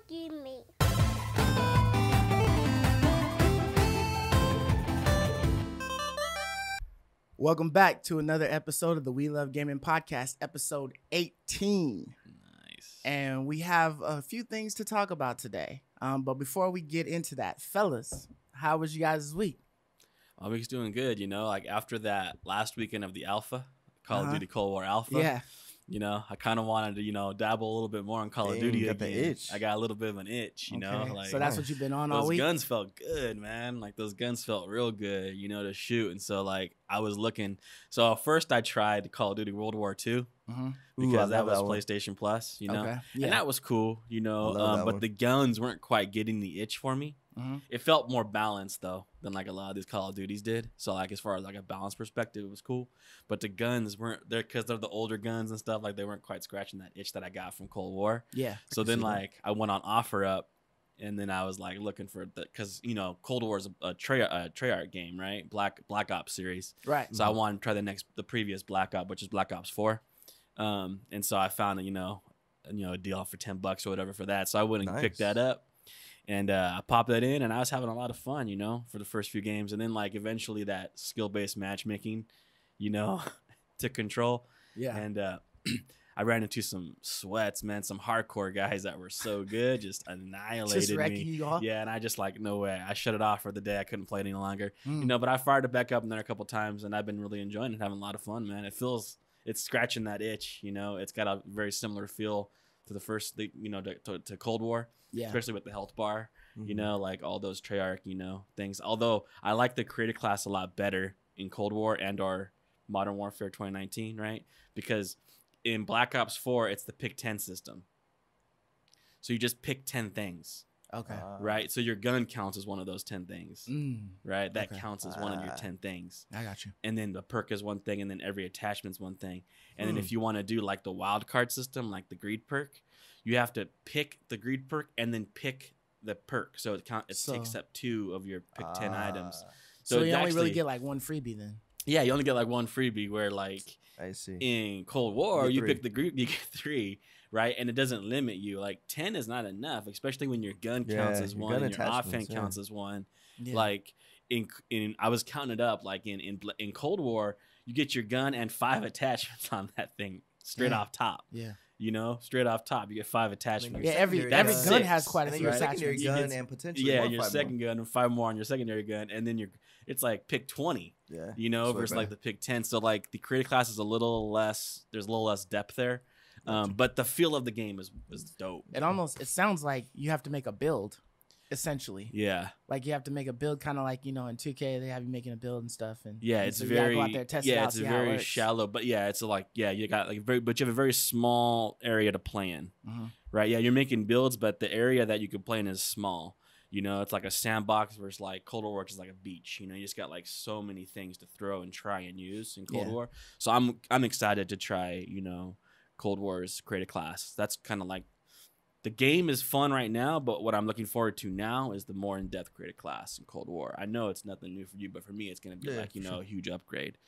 hugging me. Welcome back to another episode of the We Love Gaming Podcast, episode 18. Nice. And we have a few things to talk about today. But before we get into that, fellas, how was you guys' week? My week's doing good, like after that last weekend of the Alpha, Call of Duty Cold War Alpha. Yeah. I kind of wanted to, dabble a little bit more on Call of Duty got again. the itch. I got a little bit of an itch, Okay. like So that's what you've been on all those week? guns felt good, man. Like those guns felt real good, to shoot. And so like I was looking. So first I tried Call of Duty World War II because that was PlayStation Plus, Okay. Yeah. and that was cool, love that but one. the guns weren't quite getting the itch for me. Mhm. It felt more balanced though than like a lot of these Call of Duties did. So like as far as like a balance perspective, it was cool. But the guns weren't there because they're the older guns and stuff. Like they weren't quite scratching that itch that I got from Cold War. Yeah. So then like I went on OfferUp, and then I was like looking for because Cold War is a Treyarch game, right? Black Ops series. Right. So I wanted to try the previous Black Ops, which is Black Ops 4. And so I found a deal for $10 or whatever for that. So I went and picked that up. And I popped that in, and I was having a lot of fun, for the first few games. And then, like, eventually that skill-based matchmaking, took control. Yeah. And I ran into some sweats, man, some hardcore guys that were so good, just annihilated Just wrecking me. you off? Yeah, and I just, like, no way. I shut it off for the day. I couldn't play it any longer. Mm. But I fired it back up in there a couple times, and I've been really enjoying it, having a lot of fun, man. It's scratching that itch, It's got a very similar feel to the first, to Cold War. Yeah. Especially with the health bar, like all those Treyarch, things. Although I like the creative class a lot better in Cold War and or Modern Warfare 2019, right? Because in Black Ops 4, it's the pick 10 system. So you just pick 10 things, Okay. right? So your gun counts as one of those 10 things, right? That Okay. counts as one of your 10 things. I got you. And then the perk is one thing, and then every attachment's one thing. And then if you want to do like the wild card system, like the greed perk, you have to pick the greed perk and then pick the perk. So it takes up 2 of your pick 10 items. So you only actually, really get like one freebie then. yeah, you only get like one freebie. Where like I see. in Cold War, you three. pick the greed, you get 3, right? And it doesn't limit you. Like 10 is not enough, especially when your gun counts as your 1 gun and your attachments, offense yeah. counts as 1. Yeah. Like in I was counting it up. Like in Cold War, you get your gun and 5 attachments on that thing straight off top. Yeah. Straight off top, you get 5 attachments. Yeah, every Secondary gun gun. has quite a And then few your secondary attachments. gun and potentially Yeah, more your 5 second more. gun and 5 more on your secondary gun, and then it's like pick 20. Yeah. Versus like the pick 10. So like the creative class is a little less. There's a little less depth there, but the feel of the game is dope. It sounds like you have to make a build, essentially. Yeah, Like you have to make a build, kind of like in 2K they have you making a build and stuff. And yeah, and it's so you gotta very go out there, test it out, it's see how it very works. shallow, but yeah, it's like you got like but you have a very small area to play in, right? Yeah, you're making builds, but the area that you can play in is small. It's like a sandbox versus like Cold War, which is like a beach. You just got like so many things to throw and try and use in Cold War. So I'm excited to try Cold War's creative class. That's kind of like the game is fun right now, but what I'm looking forward to now is the more in-depth creative class in Cold War. I know it's nothing new for you, but for me, it's gonna be like a huge upgrade.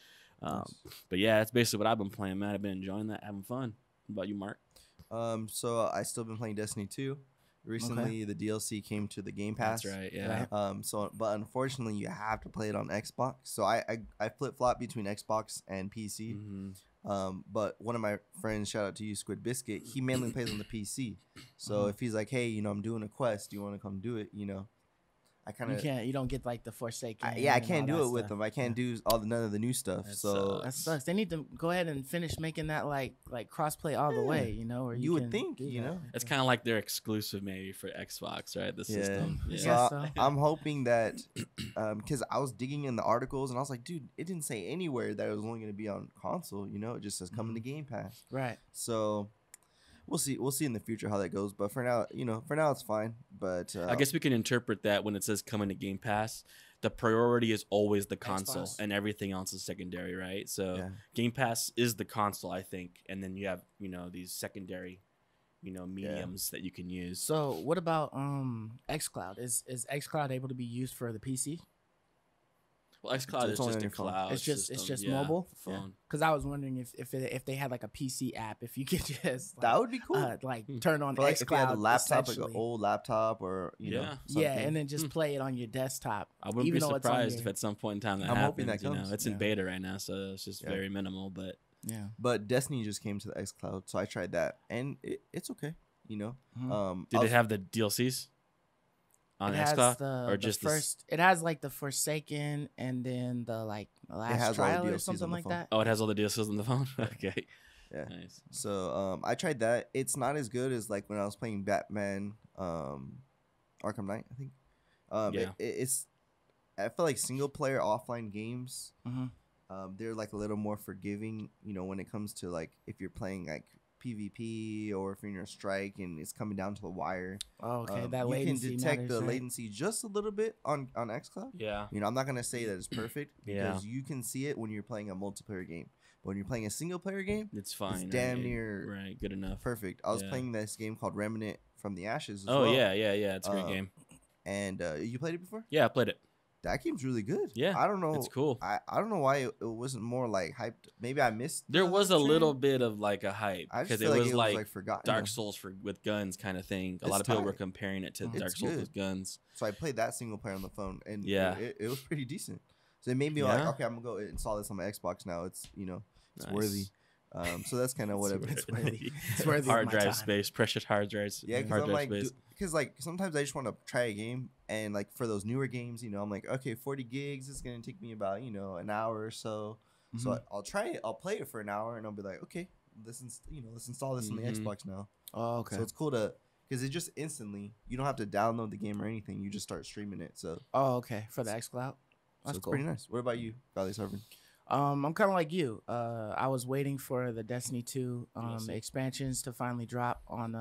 But yeah, that's basically what I've been playing, man. I've been enjoying that, having fun. What about you, Mark? So I still been playing Destiny 2. Recently, the DLC came to the Game Pass. That's right. Yeah. But unfortunately, you have to play it on Xbox. So I flip flop between Xbox and PC. But one of my friends, shout out to you, Squid Biscuit, he mainly plays on the PC. So if he's like, hey, I'm doing a quest, do you want to come do it? I kind of You don't get like the Forsaken. I can't do it with them. I can't do none of the new stuff. That sucks. They need to go ahead and finish making that like crossplay all the way. Or you would can think, do that. It's kind of like they're exclusive maybe for Xbox, right? The system. Yeah. Yeah. So I'm hoping that because I was digging in the articles and I was like, dude, it didn't say anywhere that it was only going to be on console. It just says coming to Game Pass. Right. So we'll see in the future how that goes. But for now, it's fine. But I guess we can interpret that when it says coming to Game Pass, the priority is always the console Xbox. and everything else is secondary, right? So Game Pass is the console, I think, and then you have these secondary mediums that you can use. So what about xCloud? Is xCloud able to be used for the PC? Well, xCloud So is it's only just on a your phone. cloud. It's just system. mobile? For phone. Because I was wondering if they had like a PC app, if you could just like, That would be cool. Turn on For like if you had a xCloud, laptop, like an essentially. old laptop, or you know, Yeah, something. and then just play it on your desktop. I wouldn't even be though it's on surprised your- if at some point in time that I'm happens. hoping that comes. It's in beta right now, so it's just Yeah. very minimal. But Yeah. But Destiny just came to the xCloud, so I tried that, and it's okay. You know, Mhm. did it have the DLCs on It has xCloud or the just first. It has like the Forsaken, and then the like last has all the trial or DLCs on something the like phone. that. Oh, it has all the DLCs on the phone. Okay, Yeah. nice. So I tried that. It's not as good as like when I was playing Batman, Arkham Knight. I think. Yeah. It's. I feel like single player offline games. Mhm. They're like a little more forgiving. You know, when it comes to like if you're playing like PvP or if you're in a strike and it's coming down to the wire. Oh, okay. That you latency can detect matters, the right? latency just a little bit on xCloud. Yeah. You know, I'm not gonna say that it's perfect Yeah. because you can see it when you're playing a multiplayer game. But when you're playing a single player game, It's fine. damn right? near right. Good enough. perfect. I was Yeah. playing this game called Remnant from the Ashes as Oh well. yeah. It's a great game. And you played it before? Yeah, I played it. That game's really good. Yeah, I don't know. It's cool. I don't know why it wasn't more like hyped. Maybe I missed. There the was a trend. little bit of like a hype I just because feel it was like forgotten. Dark Souls with guns kind of thing. A It's lot of people were tight. comparing it to Mhm. Dark It's Souls good. with guns. So I played that single player on the phone, and Yeah. it was pretty decent. So it made me like, Yeah. okay, I'm gonna go install this on my Xbox now. It's it's Nice. worthy. So that's kind of whatever. It's worthy. It's worthy of Hard my drive time. space, precious hard drives. Yeah, because hard I'm drive like, space. because like sometimes I just want to try a game, and like for those newer games, I'm like, okay, 40 gigs is gonna take me about an hour or so. So Mhm. I'll try it. I'll play it for an hour, and I'll be like, okay, let's install this on the Mhm. Xbox now. Oh, okay. So it's cool because it just instantly, you don't have to download the game or anything. You just start streaming it. So, Oh, okay. For the xCloud. so That's it's cool. pretty nice. What about you, Valley Servant? I'm kind of like you. I was waiting for the Destiny 2 DLC. expansions to finally drop on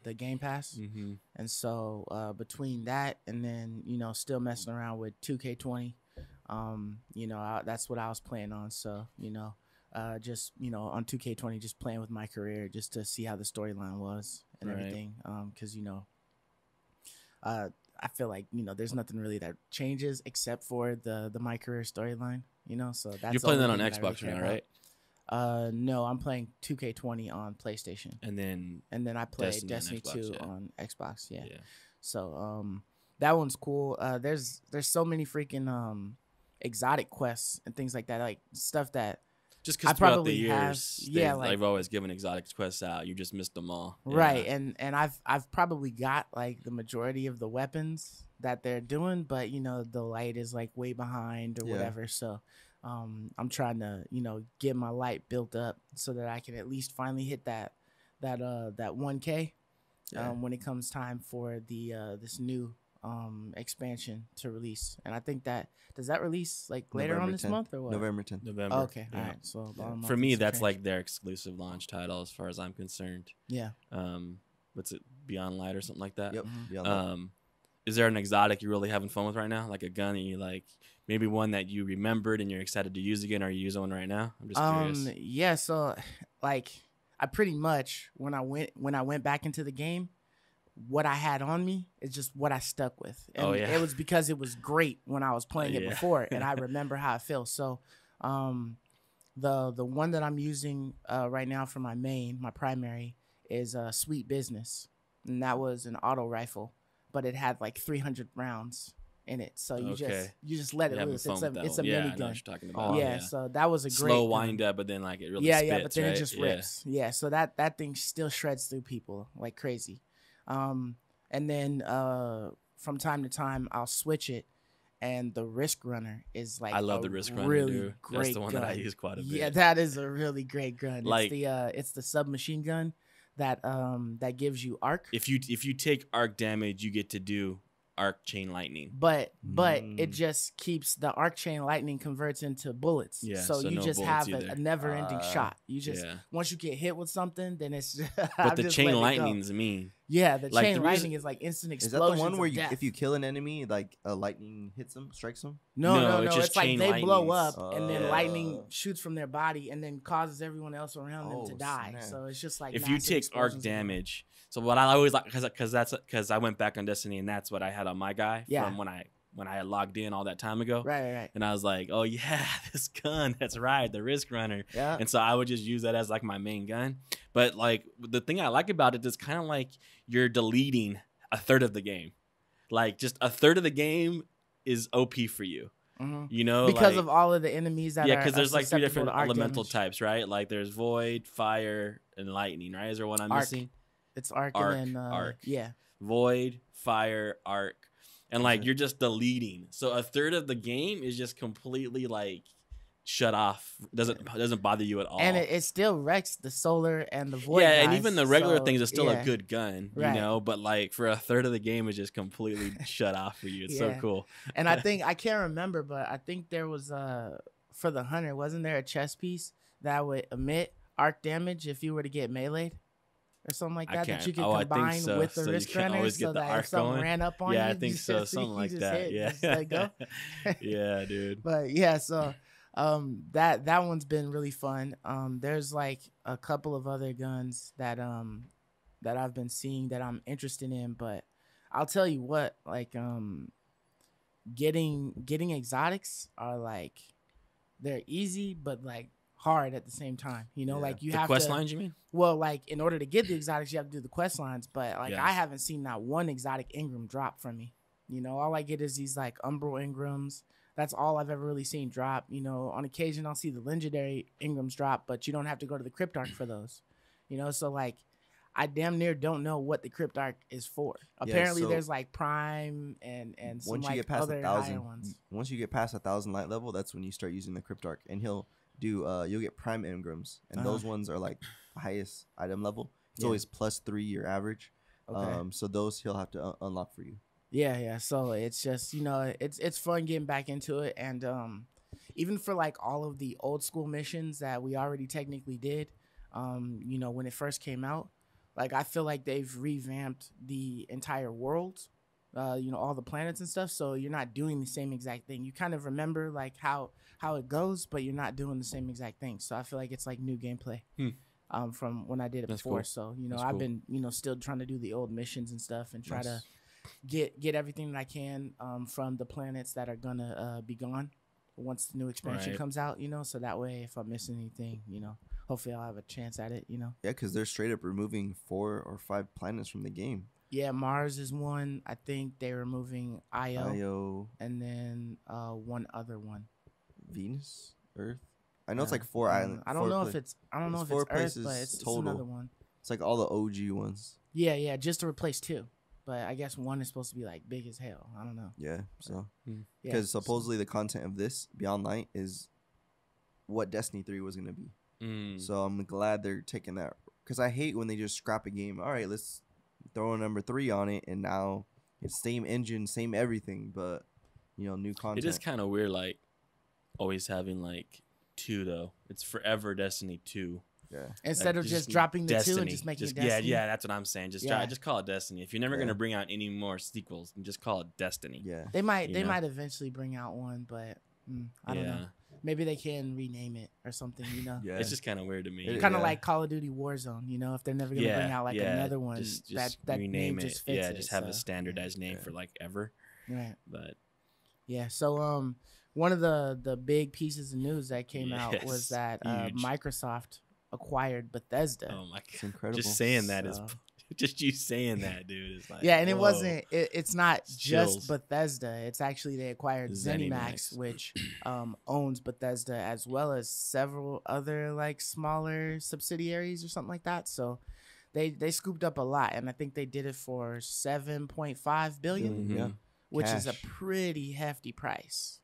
the Game Pass. Mm-hmm. And so between that and then, still messing around with 2K20, that's what I was playing on. So, just, on 2K20, just playing with my career just to see how the storyline was and Right. everything. Because, I feel like, there's nothing really that changes except for the my career storyline, so that's You're the playing that only on thing I really Xbox care right now, about. right? No, I'm playing 2K20 on PlayStation. And then And then I play Destiny Destiny, on Xbox, 2 yeah. on Xbox. Yeah. yeah. So that one's cool. There's so many freaking exotic quests and things like that, like stuff that Just I because throughout the probably have- years, yeah, they've like- always given exotic quests out. You just missed them all. Yeah. right, and I've probably got like the majority of the weapons that they're doing, but the light is like way behind or Yeah. whatever. So I'm trying to get my light built up so that I can at least finally hit that 1K Yeah. when it comes time for the this new expansion to release. And I think does that release like later on November this 10th. month or what? November 10th. November. Oh, okay, Yeah. all right. So about a month For and me, some that's change. like their exclusive launch title, as far as I'm concerned. yeah. What's it? Beyond Light or something like that. Yep. Mhm. Yeah. Is there an exotic you're really having fun with right now? Like a gun that you like, maybe one that you remembered and you're excited to use again? Or are you using one right now? I'm just curious. Yeah, so like I pretty much when I went back into the game, what I had on me is just what I stuck with. And Oh, yeah. it was because it was great when I was playing it Yeah. before and I remember how it feels. So the one that I'm using right now for my primary is Sweet Business. And that was an auto rifle, but it had like 300 rounds in it. So you Okay. just let it You're having loose. fun with that It's a one. Yeah, I know mini gun. what you're talking about. Yeah, so that was a great slow gun. wind up, but then like it really yeah, spits, but then right? it just Yeah. rips. Yeah, so that thing still shreds through people like crazy. And then from time to time I'll switch it, and the Risk Runner is like I love a the Risk Runner, really dude. great That's the one gun. that I use quite a bit. Yeah, that is a really great gun. Like- it's the submachine gun that gives you arc. If you take arc damage, you get to do arc chain lightning. But it Mm. just keeps the arc chain lightning converts into bullets. Yeah, so so you no just bullets have a either. never-ending shot. You just Yeah. once you get hit with something, then it's But the chain lightning's mean. Yeah, the Like, chain the lightning reason- is like instant Is that explosions. the one where of death. if you kill an enemy, like lightning hits them, strikes them? No, No, no, it's no. just It's like chain they blow lightnings. up and then Oh. lightning shoots from their body and then causes everyone else around them to Oh, die. snap. So it's just like If you massive take arc explosions of death. damage, so what I always like, because I went back on Destiny and that's what I had on my guy Yeah. from when I when I had logged in all that time ago. Right. And I was like, oh yeah, this gun, that's right, the Risk Runner. Yeah. And so I would just use that as like my main gun. But like the thing I like about it is kind of like you're deleting a third of the game. Like just a third of the game is OP for you. Mm-hmm. You know, because like, of all of the enemies that are because there's like 3 different elemental damage. types, right? Like there's void, fire, and lightning, right? Is there one I'm Arc. missing? It's arc and then arc. Yeah. Void, fire, arc. And like you're just deleting. So a third of the game is just completely like shut off. Doesn't bother you at all. And it still wrecks the solar and the void. Yeah, guys, and even the regular so, things are still yeah. a good gun, you Right. know. But like for a third of the game, is just completely shut off for you. It's so Yeah. cool. And I think I can't remember, but I think there was for the hunter, wasn't there a chest piece that would emit arc damage if you were to get meleeed or something like that that you could combine so. with the So Risk you can Runner, always so get the that arc if someone going. ran up on you, Yeah, I think so. just, Something you like just that. hit, Yeah. just let go. Yeah, dude. But yeah, so that one's been really fun. There's like a couple of other guns that I've been seeing that I'm interested in, but I'll tell you what, like getting exotics are like they're easy but like hard at the same time. You know, like you The have quest to lines, you mean? well, like in order to get the exotics, you have to do the quest lines, but like Yes. I haven't seen not one exotic Ingram drop from me. You know, all I get is these like Umbral Ingrams. That's all I've ever really seen drop. You know, on occasion I'll see the legendary Ingrams drop, but you don't have to go to the Cryptarch for those. You know, so like I damn near don't know what the Cryptarch is for. Apparently so there's like Prime and some once you like get past other 1,000, higher ones. once you get past 1,000 light level, that's when you start using the Cryptarch, and he'll do you'll get Prime Engrams, and those ones are like the highest item level. It's Yeah. always +3 your average. Okay. So those he'll have to unlock for you. Yeah. So it's just, you know, it's fun getting back into it. And even for like all of the old school missions that we already technically did, you know, when it first came out, like I feel like they've revamped the entire world, you know, all the planets and stuff. So you're not doing the same exact thing. You kind of remember like how it goes, but you're not doing the same exact thing. So I feel like it's like new gameplay. From when I did it That's before. cool. So, you know, That's I've cool. been, you know, still trying to do the old missions and stuff and try to get everything that I can from the planets that are gonna be gone once the new expansion Right. comes out, you know, so that way if I'm missing anything, you know, hopefully I'll have a chance at it, you know. Yeah, because they're straight up removing 4 or 5 planets from the game. Yeah, Mars is one. I think they're removing Io, Io, and then one other one. Venus, Earth. I know it's like 4 islands. I don't know if it's it's Earth, 4 but places it's total. another one. It's like all the OG ones. Yeah, just to replace 2. But I guess 1 is supposed to be like big as hell. I don't know. Yeah, so Yeah, because supposedly the content of this Beyond Light is what Destiny 3 was gonna be. So I'm glad they're taking that, because I hate when they just scrap a game. All right, let's throw a number 3 on it, and now it's same engine, same everything, but you know, new content. It is kind of weird, like always having like 2 though. It's forever Destiny 2. Yeah. Instead Like, of just dropping the 2 and just making it Destiny. Yeah, that's what I'm saying. Just call it Destiny. If you're never gonna bring out any more sequels, just call it Destiny. Yeah. They might You know? might eventually bring out one, but I don't know. Maybe they can rename it or something, you know. Yeah. It's just kind of weird to me. Kind of like Call of Duty Warzone, you know, if they're never gonna bring out like another one, just that rename name it. just fits it, just have so. a standardized name for like ever. Right. But yeah, so one of the big pieces of news that came out was that huge. Microsoft acquired Bethesda. oh my god, It's incredible. just saying that is So- just you saying that, dude. Is like Yeah, and it whoa. wasn't. It's not It's just chills. Bethesda. It's actually they acquired ZeniMax, ZeniMax. which owns Bethesda as well as several other like smaller subsidiaries or something like that. So they scooped up a lot, and I think they did it for $7.5 billion, Mhm. Yeah. which is a Cash. pretty hefty price.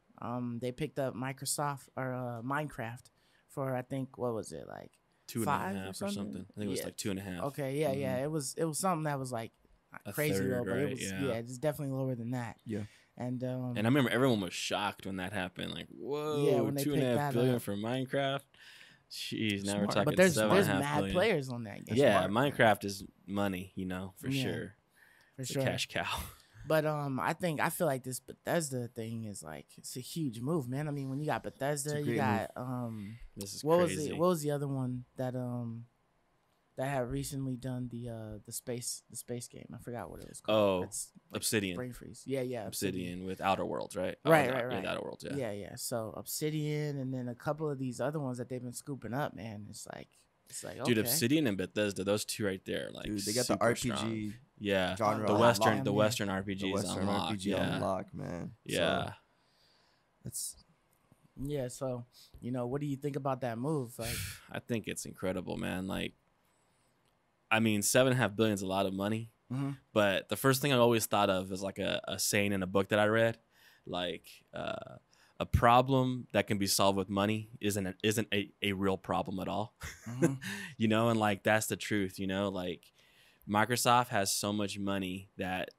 They picked up Microsoft or Minecraft for I think what was it like 2.5 5 or or something. something? I think it was Yeah. like 2.5. Okay, yeah. It was something that was like A crazy low, third, but it right? was Yeah. it's definitely lower than that. Yeah. And And I remember everyone was shocked when that happened. Like, whoa, Yeah, when they picked $2.5 that billion up. for Minecraft. Jeez, now we're smart. talking But there's $7.5 mad billion. players on that game. Yeah, Smart. Minecraft is money, you know, for Yeah, sure. for It's sure. a cash cow. But I feel like this Bethesda thing is like it's a huge move, man. I mean, when you got Bethesda, you great got This is what crazy. was the other one that that have recently done the space game. I forgot what it was called. Oh, It's Obsidian. brain freeze. Yeah, Obsidian with Outer Worlds, right? Right. Yeah, the Outer Worlds, yeah. Yeah. So Obsidian, and then a couple of these other ones that they've been scooping up, man. It's like Dude, okay. Obsidian and Bethesda, those two right there, like, dude, they got the super RPG strong. Yeah, genre. the on Western, lock. the Western RPGs The Western on RPG lock. on lock, man. Yeah. So, it's Yeah. So what do you think about that move? Like, I think it's incredible, man. Like, I mean, $7.5 billion is a lot of money, but the first thing I always thought of is like a saying in a book that I read, like, a problem that can be solved with money isn't a real problem at all. And like, that's the truth, like, Microsoft has so much money that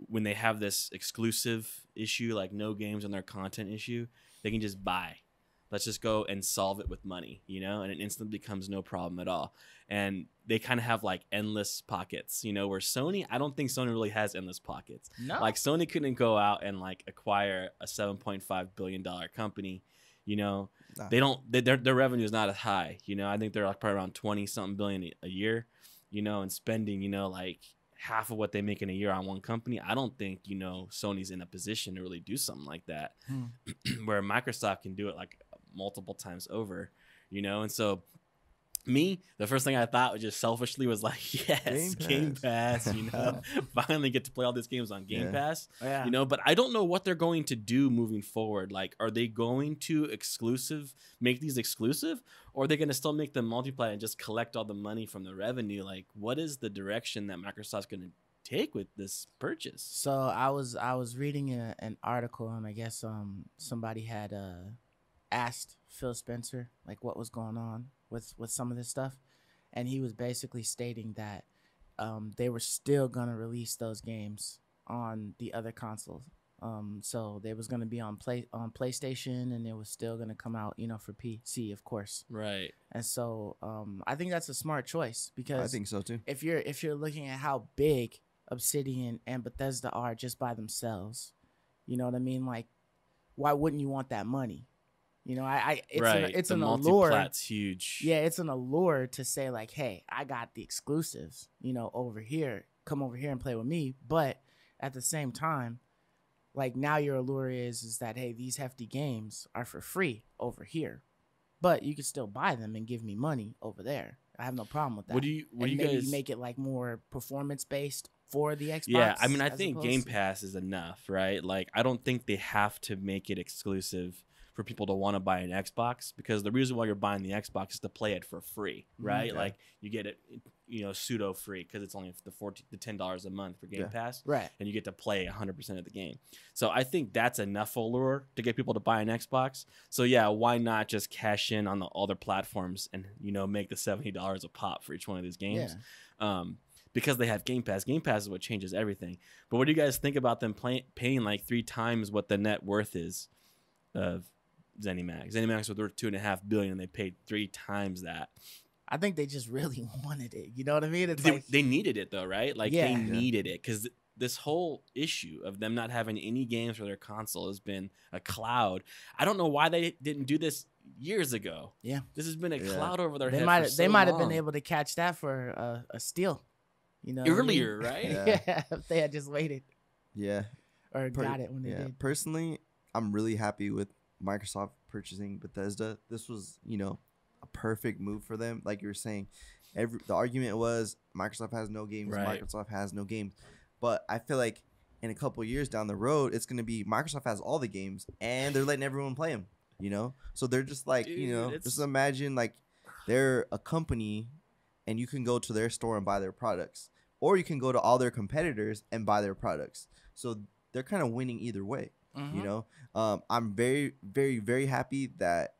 when they have this exclusive issue, like no games on their content issue, they can just buy. Let's just go and solve it with money, and it instantly becomes no problem at all. And they kind of have like endless pockets, where Sony, I don't think Sony really has endless pockets. No. Like, Sony couldn't go out and like acquire a $7.5 billion company. They don't, their revenue is not as high. I think they're like probably around 20 something billion a year, and spending, like half of what they make in a year on one company. I don't think, Sony's in a position to really do something like that, where Microsoft can do it like multiple times over, and so the first thing I thought was just selfishly was like, yes, Game Pass, finally get to play all these games on Game Pass, but I don't know what they're going to do moving forward. Like, are they going to make these exclusive, or are they going to still make them multiplayer and just collect all the money from the revenue? Like, what is the direction that Microsoft's going to take with this purchase? So I was reading an article, and I guess somebody had asked Phil Spencer like what was going on with some of this stuff, and he was basically stating that they were still gonna release those games on the other consoles. So they was gonna be on PlayStation, and it was still gonna come out, for PC, of course. Right. And so I think that's a smart choice, because I think so too. If you're looking at how big Obsidian and Bethesda are just by themselves, you know what I mean? Like, why wouldn't you want that money? It's an allure. Multiplat's huge. Yeah, it's an allure to say like, hey, I got the exclusives, over here. Come over here and play with me. But at the same time, like, now your allure is that, hey, these hefty games are for free over here, but you can still buy them and give me money over there. I have no problem with that. What do you guys make it like more performance based for the Xbox? Yeah, I mean, I think Game Pass is enough, right? Like, I don't think they have to make it exclusive for people to want to buy an Xbox, because the reason why you're buying the Xbox is to play it for free, right? Like, you get it, pseudo free, because it's only the $10 a month for Game Pass, right? And you get to play 100% of the game. So I think that's enough allure to get people to buy an Xbox. So yeah, why not just cash in on the other platforms and make the $70 a pop for each one of these games? Yeah. Because they have Game Pass. Game Pass is what changes everything. But what do you guys think about them paying like 3 times what the net worth is of ZeniMax? ZeniMax was worth $2.5 billion, and they paid 3 times that. I think they just really wanted it. You know what I mean? It's they needed it though, right? Like, they needed it, because this whole issue of them not having any games for their console has been a cloud. I don't know why they didn't do this years ago. Yeah, this has been a cloud over their head. They might have been able to catch that for a steal. Earlier, right? Yeah, if they had just waited. Yeah, or got it when they did. Personally, I'm really happy with Microsoft purchasing Bethesda. This was, a perfect move for them. Like you were saying, the argument was Microsoft has no games. Right. Microsoft has no games. But I feel like in a couple of years down the road, it's going to be Microsoft has all the games, and they're letting everyone play them, So they're just like, just imagine like they're a company, and you can go to their store and buy their products, or you can go to all their competitors and buy their products. So they're kind of winning either way. I'm very, very, very happy that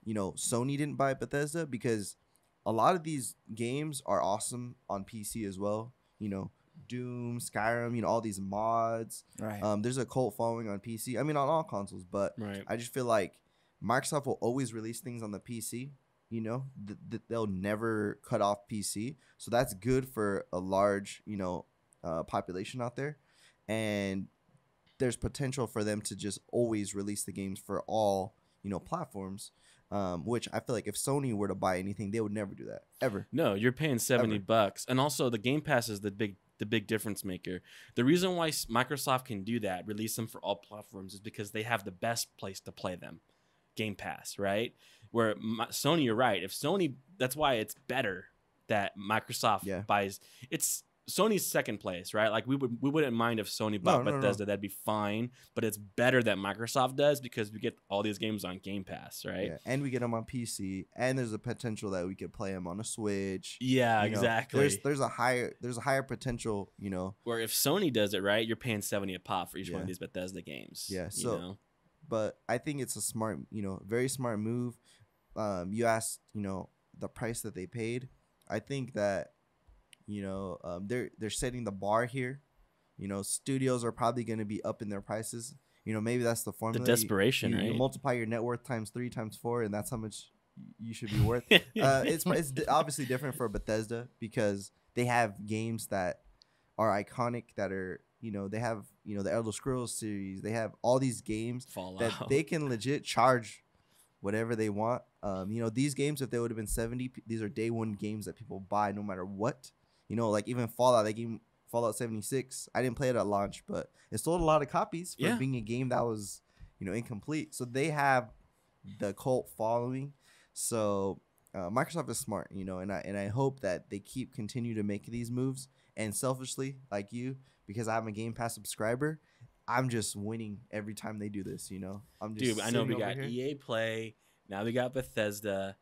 Sony didn't buy Bethesda, because a lot of these games are awesome on PC as well. Doom, Skyrim, all these mods. Right. There's a cult following on PC. I mean, on all consoles, but I just feel like Microsoft will always release things on the PC. They'll never cut off PC, so that's good for a large population out there, and there's potential for them to just always release the games for all platforms. Which I feel like if Sony were to buy anything, they would never do that ever. No, you're paying $70, and also the Game Pass is the big difference maker. The reason why Microsoft can do that, release them for all platforms, is because they have the best place to play them, Game Pass, right? Where Sony, you're right. If Sony, that's why it's better that Microsoft buys. It's Sony's second place, right? Like we wouldn't mind if Sony bought Bethesda, that'd be fine. But it's better that Microsoft does because we get all these games on Game Pass, right? Yeah, and we get them on PC, and there's a potential that we could play them on a Switch. Yeah, exactly. There's a higher potential, Where if Sony does it right, you're paying $70 a pop for each one of these Bethesda games. Yeah, so but I think it's a smart, very smart move. You asked, the price that they paid. I think that they're setting the bar here. Studios are probably going to be up in their prices. Maybe that's the formula. The desperation, right? You multiply your net worth times 3 times 4, and that's how much you should be worth. It's obviously different for Bethesda because they have games that are iconic, that are they have the Elder Scrolls series. They have all these games Fallout. that they can legit charge whatever they want. These games, if they would have been 70, these are day one games that people buy no matter what. Like even Fallout, that game Fallout 76, I didn't play it at launch, but it sold a lot of copies for being a game that was, incomplete. So they have the cult following. So Microsoft is smart, and I hope that they continue to make these moves. And selfishly, like you, because I'm a Game Pass subscriber, I'm just winning every time they do this. I'm just I know we got EA Play, now we got Bethesda,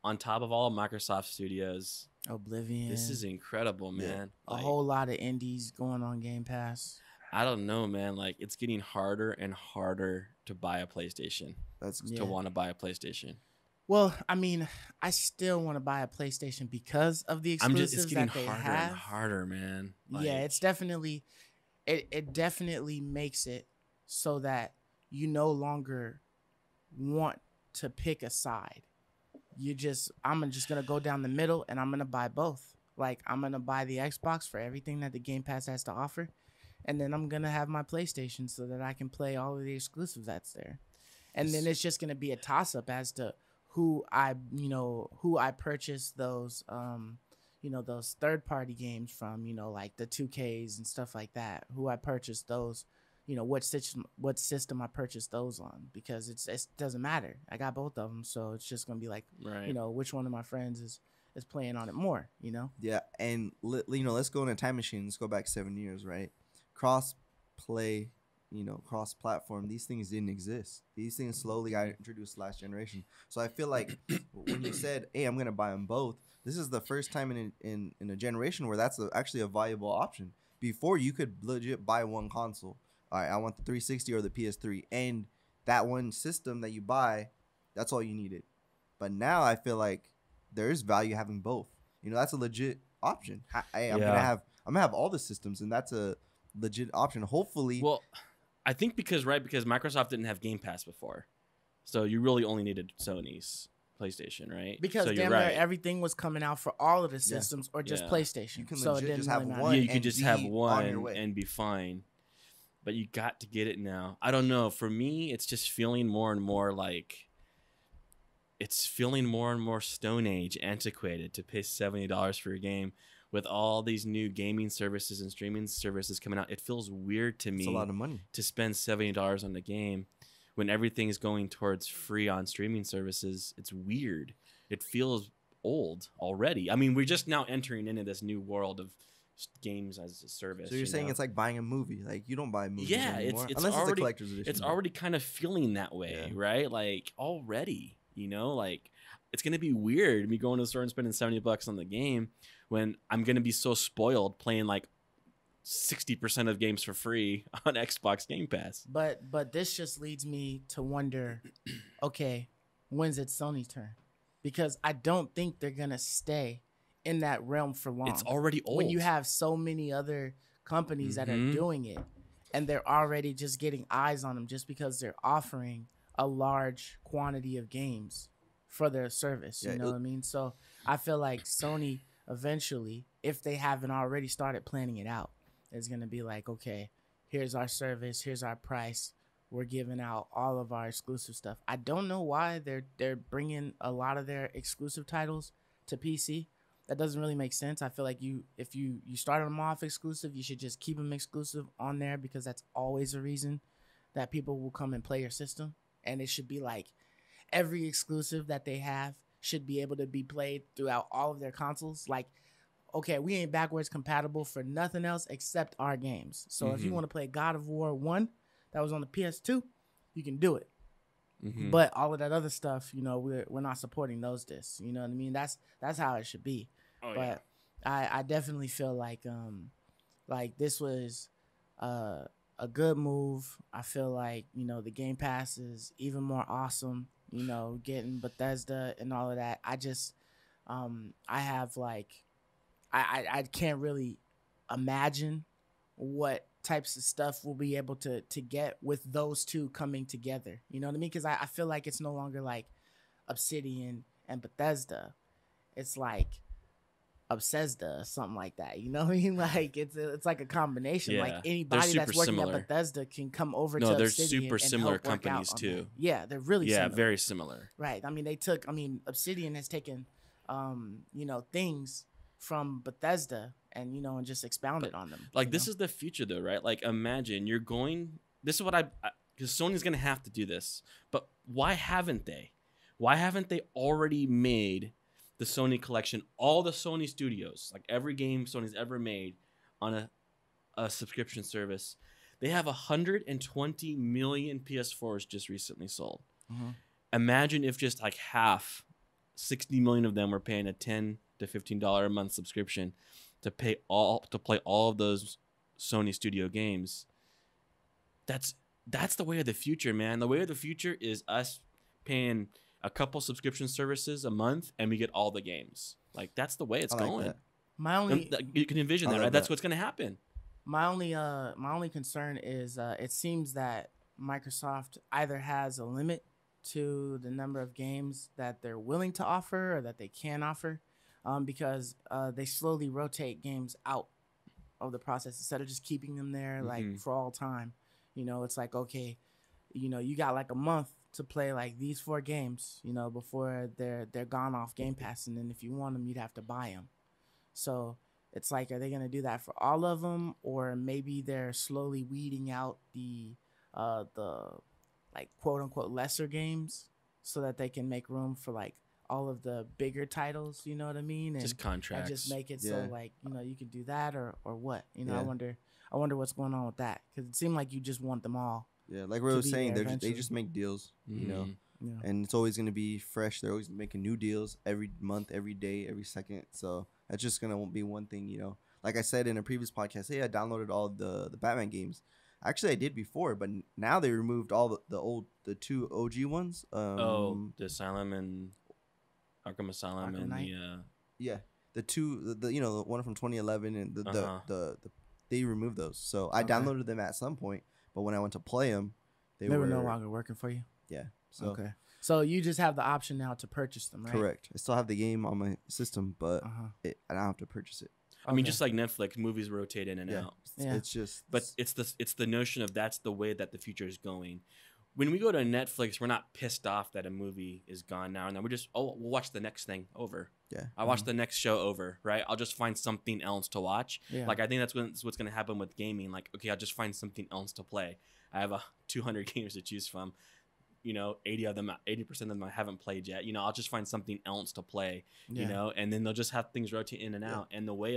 on top of all Microsoft studios. Oblivion. This is incredible, man. A whole lot of indies going on Game Pass. I don't know, man. Like, it's getting harder and harder to buy a PlayStation. To want to buy a PlayStation. Well, I mean, I still want to buy a PlayStation because of the exclusives it's getting that they harder have. and harder, man. It's definitely, it definitely makes it so that you no longer want to pick a side. I'm just going to go down the middle and I'm going to buy both. Like, I'm going to buy the Xbox for everything that the Game Pass has to offer. And then I'm going to have my PlayStation so that I can play all of the exclusives that's there. And then it's just going to be a toss up as to who I purchase those, those third party games from, like the 2Ks and stuff like that, who I purchased those. What system I purchased those on, because it doesn't matter. I got both of them, so it's just gonna be like, which one of my friends is playing on it more, Yeah, and let's go in a time machine. Let's go back 7 years, right? Cross play, cross platform. These things didn't exist. These things slowly got introduced last generation. So I feel like when you said, "Hey, I'm gonna buy them both," this is the first time in a generation where that's actually a viable option. Before, you could legit buy one console. All right, I want the 360 or the PS3, and that one system that you buy, that's all you needed. But now I feel like there is value having both. That's a legit option. I'm gonna have all the systems, and that's a legit option. Hopefully, well, I think because Microsoft didn't have Game Pass before, so you really only needed Sony's PlayStation, right? Because everything was coming out for all of the systems or just PlayStation. You can so legit it just didn't have really one. matter. Yeah, you could just have one your way. and be fine. But you got to get it now. I don't know. For me, it's just feeling more and more like Stone Age, antiquated, to pay $70 for a game with all these new gaming services and streaming services coming out. It feels weird to me. It's a lot of money to spend $70 on the game when everything is going towards free on streaming services. It's weird. It feels old already. I mean, we're just now entering into this new world of games as a service. So you're saying it's like buying a movie. Like, you don't buy movies anymore. It's unless already, it's a collector's edition. It's already kind of feeling that way, right? Like, already, like, it's going to be weird me going to the store and spending $70 on the game when I'm going to be so spoiled playing like 60% of games for free on Xbox Game Pass. But this just leads me to wonder, okay, when's it Sony's turn? Because I don't think they're going to stay in that realm for long. It's already old. When you have so many other companies that are doing it, and they're already just getting eyes on them just because they're offering a large quantity of games for their service. You know what I mean? So I feel like Sony eventually, if they haven't already started planning it out, is going to be like, okay, here's our service, here's our price. we're giving out all of our exclusive stuff. I don't know why they're bringing a lot of their exclusive titles to PC. That doesn't really make sense. I feel like if you started them off exclusive, you should just keep them exclusive on there, because that's always a reason that people will come and play your system. And it should be like every exclusive that they have should be able to be played throughout all of their consoles. Like, okay, we ain't backwards compatible for nothing else except our games. So if you want to play God of War 1 that was on the PS2, you can do it. But all of that other stuff, you know, we're not supporting those discs. You know what I mean? That's how it should be. Oh, but yeah. I definitely feel like this was a good move. I feel like, you know, the Game Pass is even more awesome. You know, getting Bethesda and all of that. I just I have like I can't really imagine what types of stuff we'll be able to get with those two coming together. You know what I mean? Because I feel like it's no longer like Obsidian and Bethesda. It's like Obsesda or something like that. You know what I mean? Like it's like a combination. Yeah. Like anybody that's working similar. at Bethesda can come over No, to they're Obsidian super and similar help work companies out on too. that. Yeah, they're really yeah, similar. very similar. Right. I mean, Obsidian has taken you know, things from Bethesda and, you know, and just expounded on them. Like, this is the future though, right? Like, imagine this is what because Sony's going to have to do this, but why haven't they? Why haven't they already made the Sony collection, all the Sony studios, like every game Sony's ever made on a subscription service? They have 120 million PS4s just recently sold. Imagine if just like half, 60 million of them were paying a $10 to $15 a month subscription to play all of those Sony studio games. That's the way of the future, man. The way of the future is us paying a couple subscription services a month and we get all the games. Like, that's the way it's going. That. You can envision that, right? That's what's going to happen. My only concern is it seems that Microsoft either has a limit to the number of games that they're willing to offer or that they can offer, because they slowly rotate games out of the process instead of just keeping them there like for all time. You know, it's like, okay, you know, you got like a month to play like these 4 games, you know, before they're gone off Game Pass, and then if you want them, you'd have to buy them. So it's like, are they gonna do that for all of them, or maybe they're slowly weeding out the like quote unquote lesser games so that they can make room for like all of the bigger titles, you know what I mean? And just contracts. And just make it so like, you know, you can do that or what, you know. I wonder what's going on with that, because it seemed like you just want them all. Yeah, like we were saying, they just make deals, you know, and it's always going to be fresh. They're always making new deals every month, every day, every second. So that's just going to be one thing, you know. Like I said in a previous podcast, hey, I downloaded all the Batman games. Actually, I did before, but now they removed all the 2 OG ones. The Asylum and Arkham Asylum Arkham and Knight? the 2, you know, the one from 2011 and the they removed those. So I downloaded them at some point, but when I went to play them, they were no longer working for you. Yeah. So okay. So you just have the option now to purchase them, right? Correct. I still have the game on my system, but I don't have to purchase it. I mean, just like Netflix, movies rotate in and out. Yeah. It's just, but it's the notion of that's the way that the future is going. When we go to Netflix, we're not pissed off that a movie is gone now, and then we're just, we'll watch the next thing over. Yeah, I watch the next show over, right? I'll just find something else to watch. Yeah. Like, I think that's what's going to happen with gaming. Like, okay, I'll just find something else to play. I have 200 games to choose from. You know, 80% of them I haven't played yet. You know, I'll just find something else to play. Yeah. You know, and then they'll just have things rotate in and out. And the way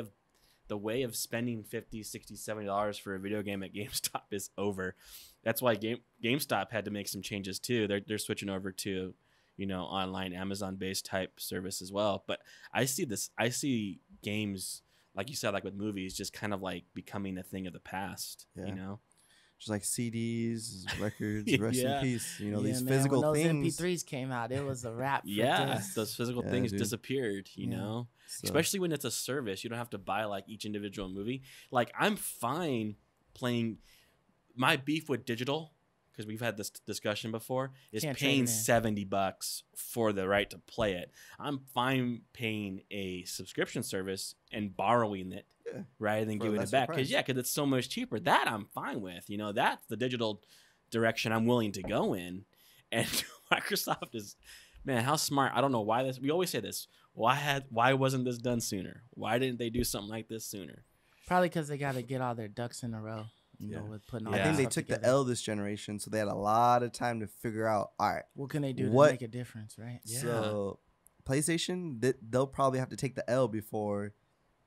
of spending $50, $60, $70 for a video game at GameStop is over. That's why GameStop had to make some changes too. They're switching over to, you know, online Amazon-based type service as well. But I see games, like you said, like with movies, just kind of like becoming a thing of the past. Yeah. You know, just like CDs, records, rest in peace. You know, these man, physical when those things. MP3s came out, it was a wrap. Those physical things disappeared. You know, especially when it's a service, you don't have to buy like each individual movie. Like, I'm fine playing. My beef with digital, because we've had this discussion before, is paying $70 for the right to play it. I'm fine paying a subscription service and borrowing it rather than giving it back. Because it's so much cheaper. That I'm fine with. You know, that's the digital direction I'm willing to go in. And Microsoft is, man, how smart. I don't know why this. We always say this. Why wasn't this done sooner? Why didn't they do something like this sooner? Probably because they got to get all their ducks in a row. You know, with putting all I think they stuff took together. the L this generation, so they had a lot of time to figure out, all right, what can they do to make a difference, right? Yeah. So PlayStation, they'll probably have to take the L before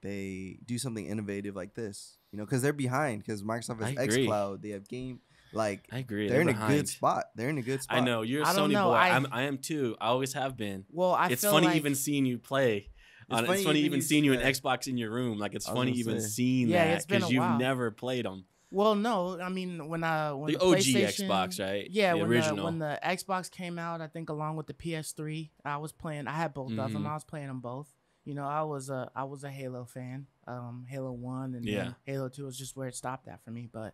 they do something innovative like this. You know, because they're behind. Because Microsoft has xCloud, they have game. Like, I agree. They're in behind. a good spot. They're in a good spot. I know you're a Sony boy. I am too. I always have been. Well, it's funny even seeing you play. It's funny even seeing you in Xbox in your room. Like it's funny even seeing that because you've never played them. Well, no, I mean when the OG Xbox, right? Yeah, the original. When the Xbox came out, I think along with the PS3, I was playing. I had both of them. I was playing them both. You know, I was a Halo fan. Halo 1 and then Halo 2 was just where it stopped at for me. But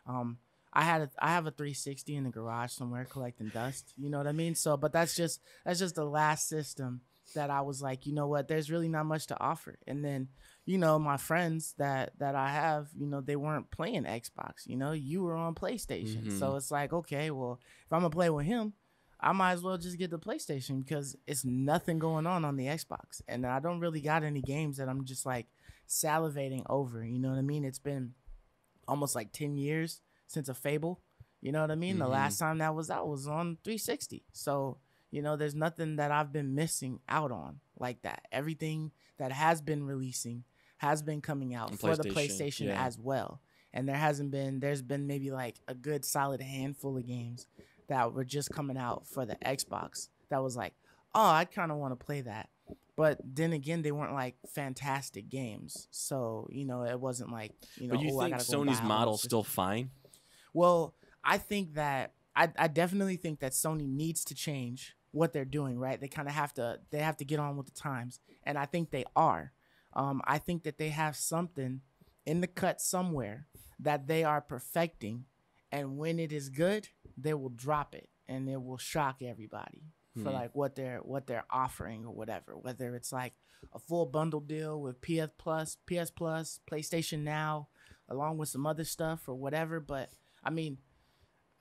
I have a 360 in the garage somewhere collecting dust. You know what I mean? So, but that's just the last system that I was like, you know what? There's really not much to offer. And then, you know, my friends that I have, you know, they weren't playing Xbox. You know, you were on PlayStation. So it's like, okay, well, if I'm gonna play with him, I might as well just get the PlayStation because it's nothing going on the Xbox. And I don't really got any games that I'm just like salivating over. You know what I mean? It's been almost like 10 years since a Fable. You know what I mean? The last time that was on 360. So, you know, there's nothing that I've been missing out on like that. Everything that has been releasing has been coming out for the PlayStation as well. And there's been maybe like a good solid handful of games that were just coming out for the Xbox that was like, oh, I kind of want to play that. But then again, they weren't like fantastic games. So, you know, it wasn't like, you know, but you think I gotta Sony's model's still fine? Well, I think that I definitely think that Sony needs to change what they're doing, right? They kind of have to get on with the times. And I think they are. I think that they have something in the cut somewhere that they are perfecting. And when it is good, they will drop it and it will shock everybody for like what they're offering or whatever. Whether it's like a full bundle deal with PS Plus, PlayStation Now, along with some other stuff or whatever. But I mean,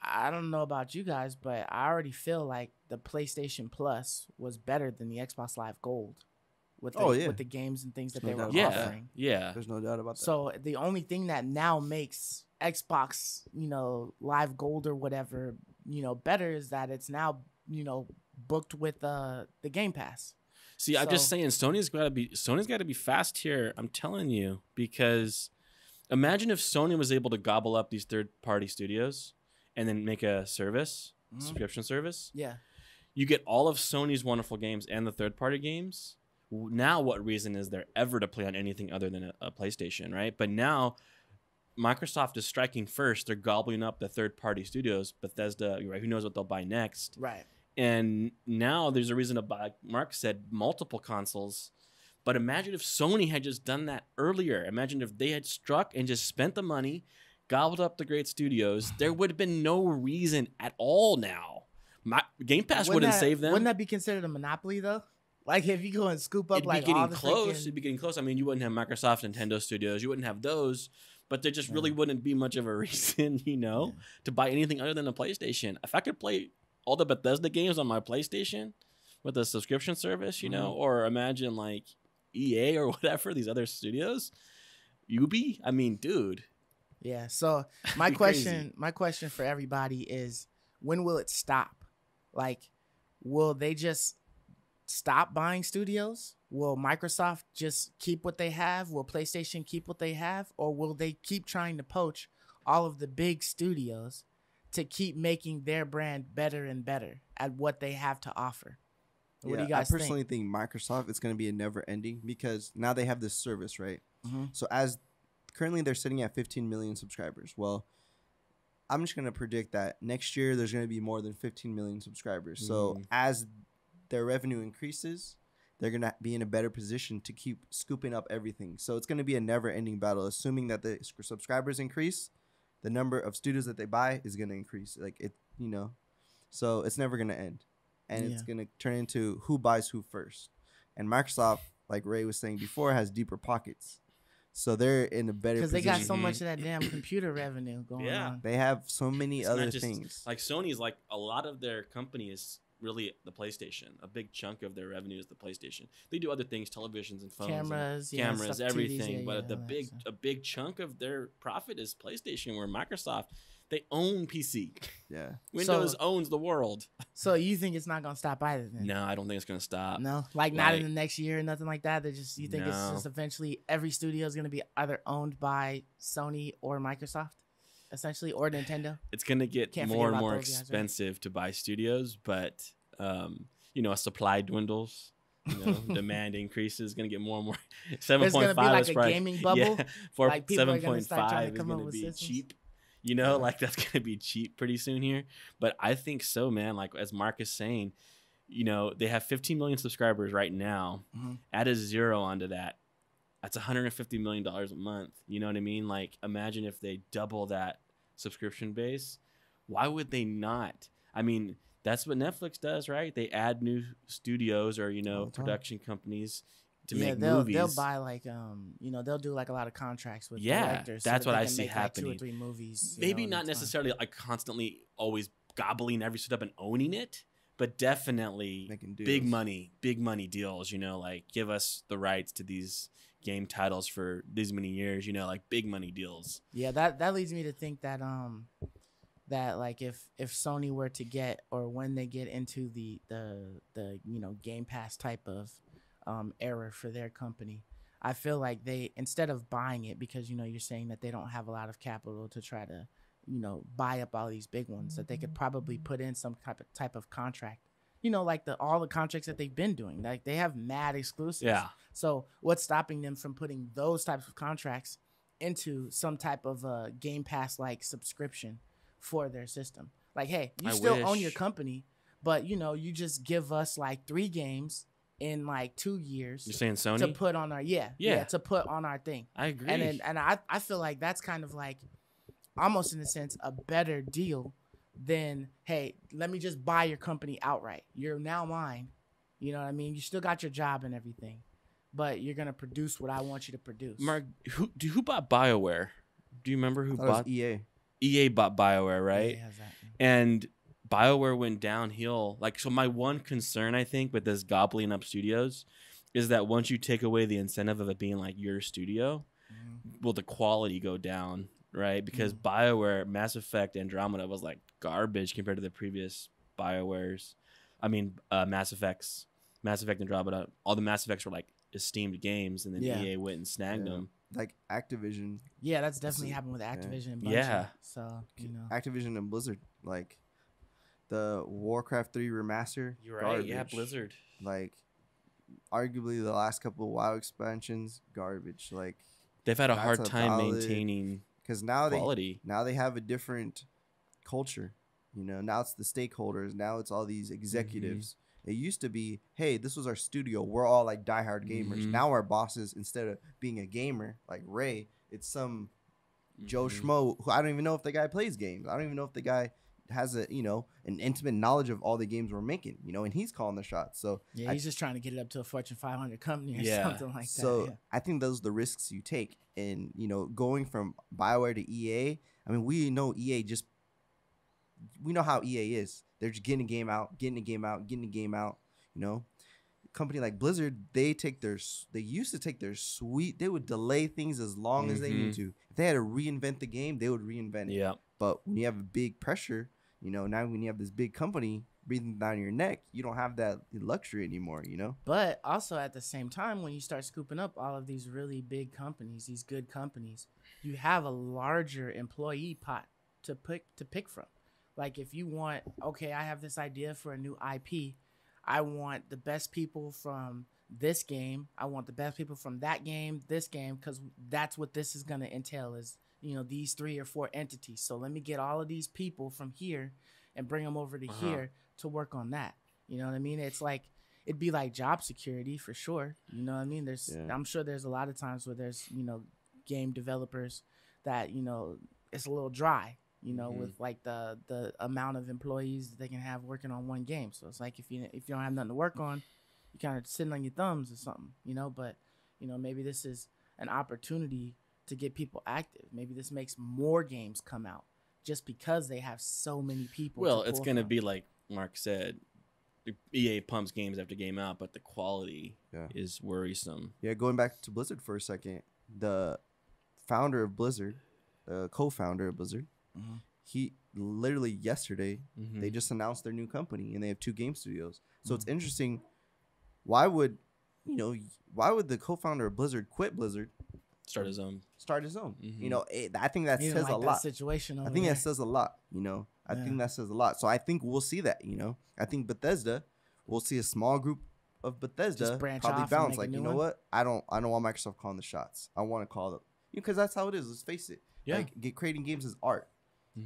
I don't know about you guys, but I already feel like the PlayStation Plus was better than the Xbox Live Gold with the games and things that they were offering. Yeah. There's no doubt about that. So the only thing that now makes Xbox, you know, Live Gold or whatever, you know, better is that it's now, you know, booked with the Game Pass. See, I'm just saying Sony's got to be fast here. I'm telling you, because imagine if Sony was able to gobble up these third-party studios and then make a subscription service. Yeah. You get all of Sony's wonderful games and the third-party games. Now what reason is there ever to play on anything other than a PlayStation, right? But now Microsoft is striking first. They're gobbling up the third-party studios. Bethesda, right? Who knows what they'll buy next? Right. And now there's a reason to buy, like Mark said, multiple consoles. But imagine if Sony had just done that earlier. Imagine if they had struck and just spent the money, gobbled up the great studios. There would have been no reason at all now. Game Pass wouldn't save them. Wouldn't that be considered a monopoly, though? Like, if you go and scoop up all the close. It'd be getting close. I mean, you wouldn't have Microsoft, Nintendo Studios. You wouldn't have those. But there just really wouldn't be much of a reason, you know, to buy anything other than a PlayStation. If I could play all the Bethesda games on my PlayStation with a subscription service, you know, or imagine like EA or whatever, these other studios, Ubi, I mean, dude. Yeah. So my question for everybody is, when will it stop? Like, will they just stop buying studios? Will Microsoft just keep what they have? Will PlayStation keep what they have? Or will they keep trying to poach all of the big studios to keep making their brand better and better at what they have to offer? What do you guys think? I personally think Microsoft is going to be a never ending, because now they have this service, right? So as currently they're sitting at 15 million subscribers. Well, I'm just going to predict that next year there's going to be more than 15 million subscribers. So as their revenue increases, they're going to be in a better position to keep scooping up everything. So it's going to be a never ending battle. Assuming that the subscribers increase, the number of studios that they buy is going to increase. Like, it, you know, so it's never going to end. And it's going to turn into who buys who first. And Microsoft, like Ray was saying before, has deeper pockets. So they're in a better because they position. got so much of that damn computer revenue going on. They have so many It's other not just things. like Sony's. Like a lot of their company is really the PlayStation. A big chunk of their revenue is the PlayStation. They do other things, televisions and phones, Cameras, and yeah, cameras, stuff, everything. TVs, but a big chunk of their profit is PlayStation. Where Microsoft, they own PC. Yeah. Windows owns the world. So you think it's not gonna stop either? Then? No, I don't think it's gonna stop. No, like not in the next year, nothing like that. They just you think it's No. just eventually every studio is gonna be either owned by Sony or Microsoft, essentially, or Nintendo. It's gonna get Can't more forget and about more those guys, right? expensive to buy studios, but supply dwindles. Demand increases. Going to get more and more. 7.5 There's gonna be like is a probably, gaming bubble. Yeah, for Like people are gonna 7.5 start trying to is come going up to with be systems. cheap. Like that's going to be cheap pretty soon here. But I think so, man. Like as Mark is saying, they have 15 million subscribers right now. Mm-hmm. Add a zero onto that. That's $150 million a month. You know what I mean? Like imagine if they double that subscription base. Why would they not? I mean, that's what Netflix does, right? They add new studios or production companies to make movies. They'll buy like they'll do like a lot of contracts with directors. That's so what that I they can see make, happening. Like 2 or 3 movies. Maybe not necessarily like constantly always gobbling every step and owning it, but definitely big money deals. Like give us the rights to these game titles for these many years. Like big money deals. Yeah, that leads me to think that that like if Sony were to get or when they get into the Game Pass type of era for their company, I feel like they, instead of buying it, because you're saying that they don't have a lot of capital to try to buy up all these big ones, that they could probably put in some type of contract, like all the contracts that they've been doing. Like they have mad exclusives. Yeah. So what's stopping them from putting those types of contracts into some type of Game Pass like subscription for their system? Like, hey, you still own your company, but you just give us like 3 games in like 2 years. You're saying Sony to put on our to put on our thing. I agree. And I feel like that's kind of like almost in a sense a better deal than, hey, let me just buy your company outright. You're now mine. You know what I mean? You still got your job and everything, but you're gonna produce what I want you to produce. Mark, who bought BioWare? Do you remember who bought EA? EA bought BioWare, right? EA has that. And BioWare went downhill. Like, so my one concern, I think, with this gobbling up studios is that once you take away the incentive of it being like your studio, will the quality go down, right? Because BioWare, Mass Effect, Andromeda was like garbage compared to the previous BioWares. I mean, Mass Effect, Andromeda, all the Mass Effects were like esteemed games, and then EA went and snagged them. Like Activision. Yeah, that's definitely happened with Activision and Bungie. Yeah. So, Activision and Blizzard, like the Warcraft 3 remaster. You're right. Garbage. Yeah, Blizzard. Like, arguably the last couple of WoW expansions, garbage. Like, they've had a hard time maintaining because now quality. They have a different culture. Now it's the stakeholders. Now it's all these executives. It used to be, hey, this was our studio. We're all like diehard gamers. Now our bosses, instead of being a gamer like Ray, it's some Joe Schmo who I don't even know if the guy plays games. I don't even know if the guy has an intimate knowledge of all the games we're making, and he's calling the shots. So yeah, he's just trying to get it up to a Fortune 500 company or something like that. So I think those are the risks you take. And, going from BioWare to EA, I mean, we know we know how EA is. They're just getting a game out. A company like Blizzard, they used to take their sweet, they would delay things as long as they need to. If they had to reinvent the game, they would reinvent it. Yeah. But when you have a big pressure, now when you have this big company breathing down your neck, you don't have that luxury anymore, But also at the same time, when you start scooping up all of these really big companies, these good companies, you have a larger employee pot to pick from. Like if you want, okay, I have this idea for a new IP. I want the best people from this game. I want the best people from that game, this game, because that's what this is going to entail is, these 3 or 4 entities. So let me get all of these people from here and bring them over to here to work on that. You know what I mean? It's like, it'd be like job security for sure. You know what I mean? I'm sure there's a lot of times where there's, game developers that, it's a little dry. With like the amount of employees that they can have working on one game. So it's like if you don't have nothing to work on, you kind of sitting on your thumbs or something, But maybe this is an opportunity to get people active. Maybe this makes more games come out just because they have so many people. Well, to it's pull going to from. be like Mark said, EA pumps games after game out, but the quality is worrisome. Yeah, going back to Blizzard for a second, the founder of Blizzard, co-founder of Blizzard, he literally yesterday they just announced their new company and they have 2 game studios. So it's interesting. Why would the co-founder of Blizzard quit Blizzard? Start his own. You know, I think that says a lot. Situation I think that says a lot. You know, I think that says a lot. So I think we'll see that. You know, I think Bethesda, we'll see a small group of Bethesda probably bounce. Like, you know what? I don't want Microsoft calling the shots. I want to call them, because that's how it is. Let's face it. Yeah. Like, creating games is art.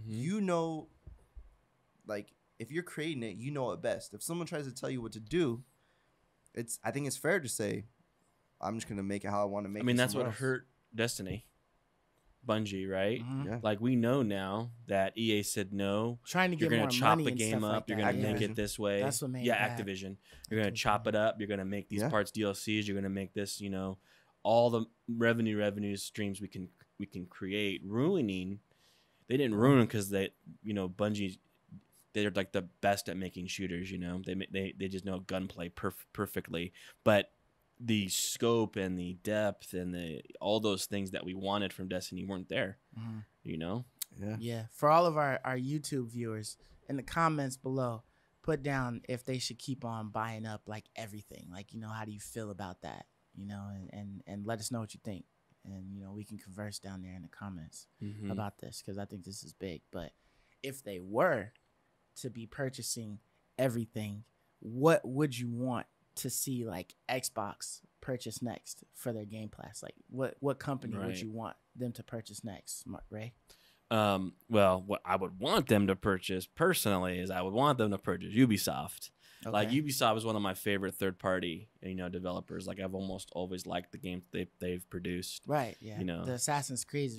You know, like, if you're creating it, you know it best. If someone tries to tell you what to do, I think it's fair to say, I'm just gonna make it how I want to make it. I mean, that's what hurt Destiny, Bungie, right? Yeah. Like, we know now that EA said no. Trying to get you're more gonna chop money the and game stuff up. like You're that. gonna make it this way. That's what made Activision. You're gonna chop it up. You're gonna make these parts DLCs. You're gonna make this, you know, all the revenue streams we can create. Ruining. They didn't ruin because they, you know, Bungie, they're like the best at making shooters. You know, they just know gunplay perfectly, but the scope and the depth and all those things that we wanted from Destiny weren't there. You know. Yeah. For all of our YouTube viewers, in the comments below, put down if they should keep on buying up like everything. Like, you know, how do you feel about that? You know, and let us know what you think. And, you know, we can converse down there in the comments about this, because I think this is big. But if they were to be purchasing everything, what would you want to see, like, Xbox purchase next for their Game Pass? Like, what company would you want them to purchase next, Ray? Well, what I would want them to purchase personally is I would want them to purchase Ubisoft. Okay. Like, Ubisoft is one of my favorite third-party, you know, developers. Like, I've almost always liked the games they've produced. Right. Yeah. You know, the Assassin's Creed.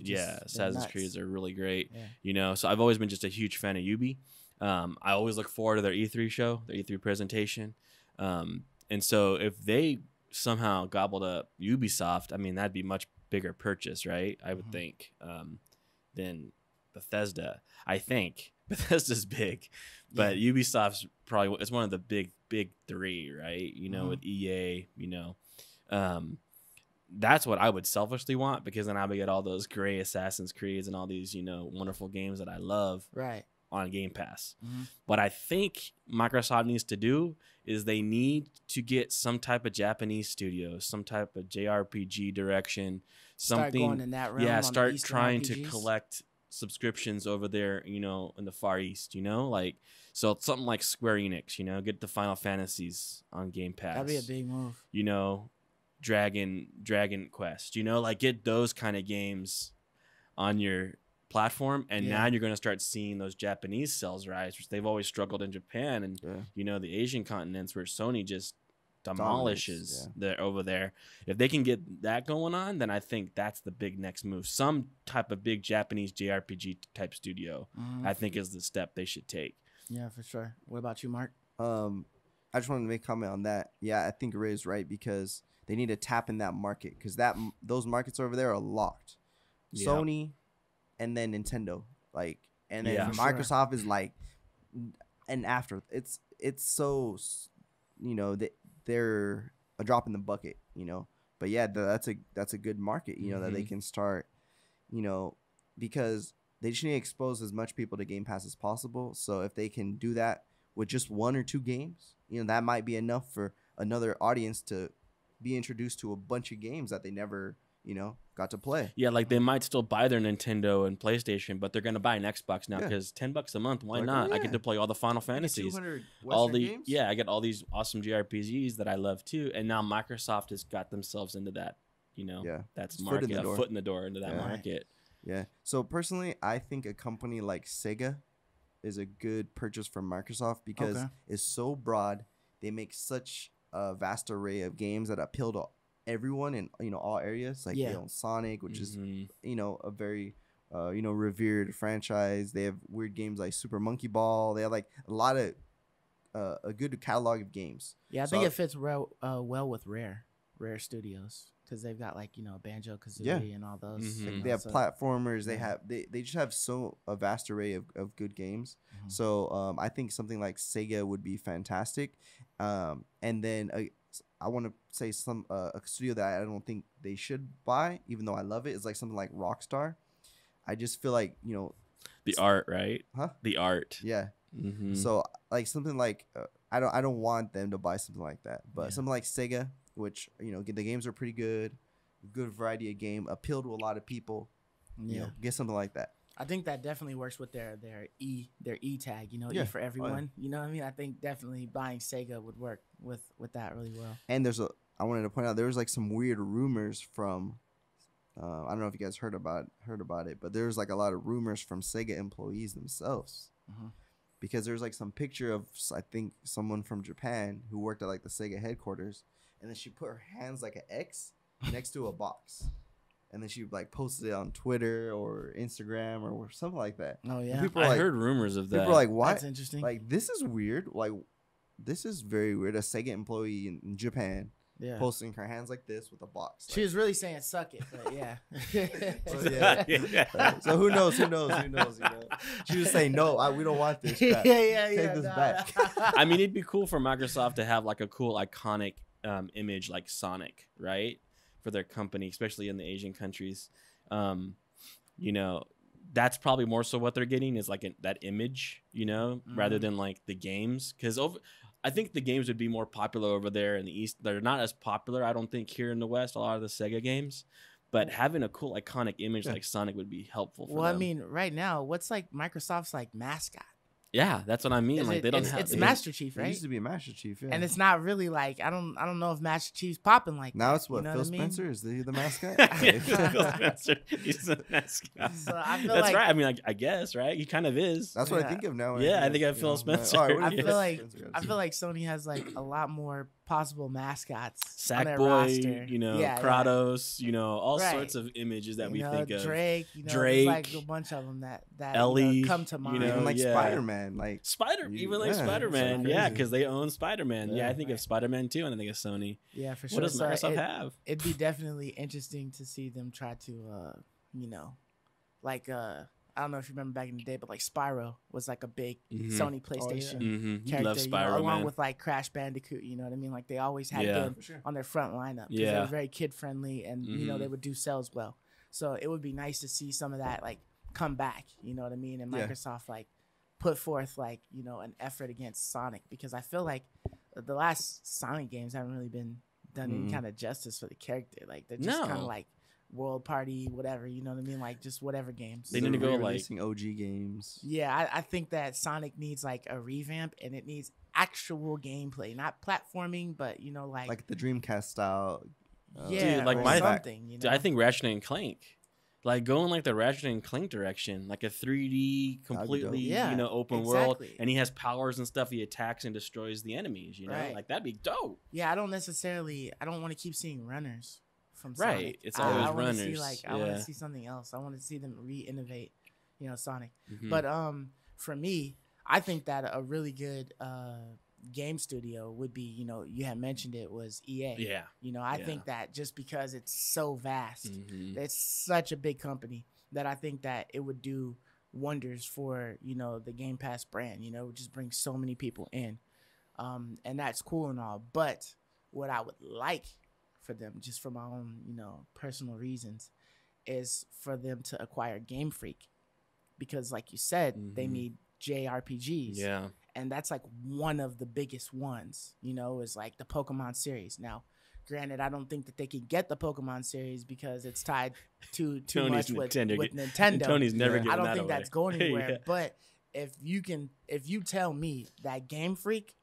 Assassin's Creed are really great. Yeah. You know, so I've always been just a huge fan of Ubi. I always look forward to their E3 show, their E3 presentation. And so if they somehow gobbled up Ubisoft, I mean, that'd be much bigger purchase, right? I would think, than Bethesda. I think Bethesda's big, but Ubisoft's probably, it's one of the big 3, right? You know, with EA, you know, that's what I would selfishly want, because then I would get all those great Assassin's Creeds and all these, you know, wonderful games that I love on Game Pass. What I think Microsoft needs to do is they need to get some type of Japanese studio, some type of JRPG direction, something. Start going in that realm. Yeah, start trying to collect subscriptions over there, you know, in the Far East, you know, like, so something like Square Enix, you know, get the Final Fantasies on Game Pass. That'd be a big move. You know, Dragon Quest, you know, like, get those kind of games on your platform, and now you're going to start seeing those Japanese sales rise, which they've always struggled in Japan and you know, the Asian continents, where Sony just demolishes over there. If they can get that going on, then I think that's the big next move. Some type of big Japanese JRPG type studio, I think, is the step they should take. Yeah, for sure. What about you, Mark? I just wanted to make a comment on that. Yeah, I think Ray is right, because they need to tap in that market, because those markets over there are locked. Sony and then Nintendo, like, and then Microsoft is like, and after it's so, you know, they're a drop in the bucket, you know. But yeah, that's a good market, you know, that they can start, you know, because they just need to expose as much people to Game Pass as possible. So if they can do that with just 1 or 2 games, you know, that might be enough for another audience to be introduced to a bunch of games that they never, you know, got to play. Yeah, like, they might still buy their Nintendo and PlayStation, but they're gonna buy an Xbox now, because $10 a month, why not? I get to play all the Final Fantasies, all the games? I get all these awesome JRPGs that I love too, and now Microsoft has got themselves into that, you know, that's market, a foot in the door into that market. Yeah. So personally, I think a company like Sega is a good purchase from Microsoft, because it's so broad. They make such a vast array of games that appeal to everyone in, you know, all areas. Like, they own Sonic, which is, you know, a very you know, revered franchise. They have weird games like Super Monkey Ball. They have like a lot of a good catalog of games. Yeah, I think it fits well with Rare Studios, because they've got like Banjo Kazooie and all those. Mhm. They have platformers. They yeah. have they just have a vast array of good games. Mhm. So I think something like Sega would be fantastic. And then I want to say a studio that I don't think they should buy, even though I love it, is like something like Rockstar. I just feel like The art, right? Huh? The art. Yeah. Mm-hmm. So like something like I don't want them to buy something like that, but Yeah. something like Sega, which the games are pretty good variety of game, appeal to a lot of people. Yeah. Get something like that. I think that definitely works with their E tag, Yeah. E for everyone. Oh, yeah. You know what I mean? I think definitely buying Sega would work with that really well. And I wanted to point out there was like some weird rumors from I don't know if you guys heard about it, but there's like a lot of rumors from Sega employees themselves. Mm-hmm. Because there's like some picture of I think someone from Japan who worked at like the Sega headquarters, and then she put her hands like an X next to a box, and then she like posted it on Twitter or Instagram or something like that. Oh yeah, And people are I like, heard rumors of that. people are like, what? That's interesting. Like this is weird. Like this is very weird. A Sega employee in Japan yeah. posting her hands like this with a box. She was really saying "suck it," but yeah. So who knows? She was saying, no, we don't want this crap. yeah. Take this back. I mean, it'd be cool for Microsoft to have like a cool iconic image like Sonic, right, for their company, especially in the Asian countries. That's probably more so what they're getting is like that image, rather than like the games, because I think the games would be more popular over there in the East. They're not as popular, I don't think, here in the West, a lot of the Sega games. But having a cool iconic image like Sonic would be helpful for them. Well, I mean, right now, what's like Microsoft's like mascot? Yeah, that's what I mean. Like they don't have. It's Master Chief, It right? used to be a Master Chief, yeah. And it's not really like I don't know if Master Chief's popping like Now that, it's what, you know Phil what I mean? Spencer? Is he the mascot? Phil Spencer, he's the mascot. So I feel That's like right. I mean, I guess, right? He kind of is. That's what I Yeah. think of now. Yeah, I think of Phil Spencer. I Yeah. feel like Sony has like a lot more possible mascots on their Sackboy, roster. Kratos, all Right. sorts of images that we know, think of. Drake, Drake, there's like a bunch of them that Ellie, come to mind. Even like yeah. Spider-Man, like Spider-Man, yeah. yeah, because they own Spider-Man. Yeah, I Yeah. think of Spider-Man too, and I think of Sony. Yeah, for sure. What does So Microsoft have? It'd be definitely interesting to see them try to, I don't know if you remember back in the day, but like Spyro was like a big Mhm. Sony PlayStation Mm-hmm. character, Love Spyro, along man. with like Crash Bandicoot. You know what I mean? Like they always had Yeah. them on their front lineup because they Yeah. were very kid friendly, and Mhm. they would do sales well. So it would be nice to see some of that like come back. You know what I mean? And Yeah. Microsoft like put forth like an effort against Sonic, because I feel like the last Sonic games haven't really been done any kind of justice for the character. Like they're just kind of No. like World Party, whatever. You know what I mean? Like just whatever games. They need to go, like- releasing OG games. Yeah, I think that Sonic needs like a revamp, and it needs actual gameplay, not platforming, but Like the Dreamcast style. yeah, Dude, like or my- something. You know? I think Ratchet and Clank, like going like the Ratchet and Clank direction, like a 3D, That'd be dope. completely, Yeah, open world, exactly. and he has powers and stuff. He attacks and destroys the enemies. Right. Like that'd be dope. Yeah, I don't want to keep seeing runners from Right, Sonic. it's always I wanna See, runners, I want yeah. to see something else. I want to see them re-innovate, Sonic. Mhm. But for me, I think that a really good game studio would be, you had mentioned it was EA. Yeah. I Yeah. think that just because it's so vast, Mhm. it's such a big company that I think that it would do wonders for, the Game Pass brand. It would just bring so many people in. And that's cool and all. But what I would like for them, just for my own, personal reasons, is for them to acquire Game Freak. Because like you said, they Mhm. need JRPGs. Yeah. And that's like one of the biggest ones, is like the Pokemon series. Now, granted, I don't think that they can get the Pokemon series because it's tied too Tony's much with Nintendo. Nintendo. Tony's never Yeah. giving I don't that think away. that's going anywhere. Yeah. But if you tell me that Game Freak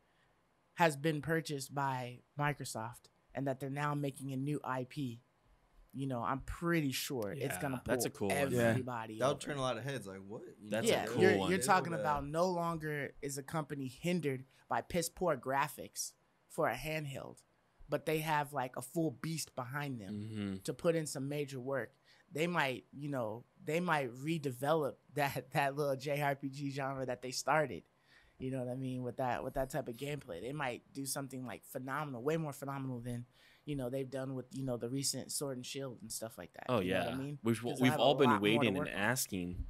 has been purchased by Microsoft and that they're now making a new IP, I'm pretty sure it's Yeah, gonna pull that's a cool one. Yeah. everybody. That'll over. turn a lot of heads. Like what? That's a Yeah, cool you're, one. you're talking about no longer is a company hindered by piss poor graphics for a handheld, but they have like a full beast behind them Mhm. to put in some major work. They might redevelop that little JRPG genre that they started. You know what I mean? With that type of gameplay, they might do something like phenomenal, way more phenomenal than they've done with the recent Sword and Shield and stuff like that. Oh you know yeah, what I mean, we've 'Cause I we've have a all been lot more to waiting and work on asking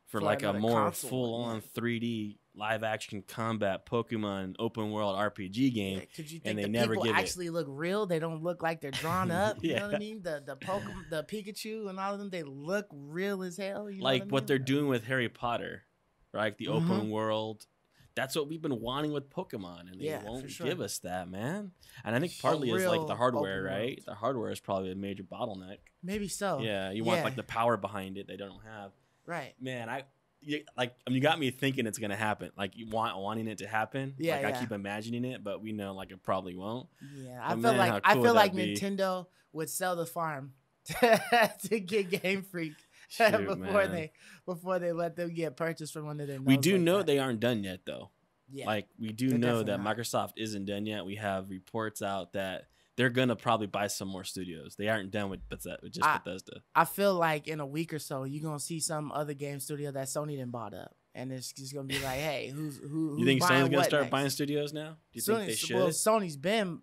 for for like a another more console one, full on 3D live action combat Pokemon open world RPG game, Because you and think they the never people give it. actually look real. They don't look like they're drawn up. You know what I Yeah. mean? The Pokemon, the Pikachu, and all of them, they look real as hell. You know Like what I what mean? they're doing with Harry Potter, right? The Mhm. open world. That's what we've been wanting with Pokemon, and they Yeah, for won't sure. give us that, man. And I think A partly is like the real hardware, open right? world. The hardware is probably a major bottleneck. Maybe so. Yeah, you want like the power behind it they don't have. right. Man, you got me thinking it's gonna happen. Like you wanting it to happen. Yeah, like I yeah. keep imagining it, but we know like it probably won't. Yeah, But man, how I cool feel would like that be? Nintendo would sell the farm to get Game Freak Shoot, before they let them get purchased from under their nose. We do like know that. they aren't done yet, though. Yeah. Like we do They're know that definitely not. Microsoft isn't done yet. We have reports out that they're gonna probably buy some more studios. They aren't done with Bethesda. I feel like in a week or so, you're gonna see some other game studio that Sony didn't bought up, and it's just gonna be like, hey, who's You think buying Sony's gonna what start next? buying studios now? Do you think they should? Well, Sony's been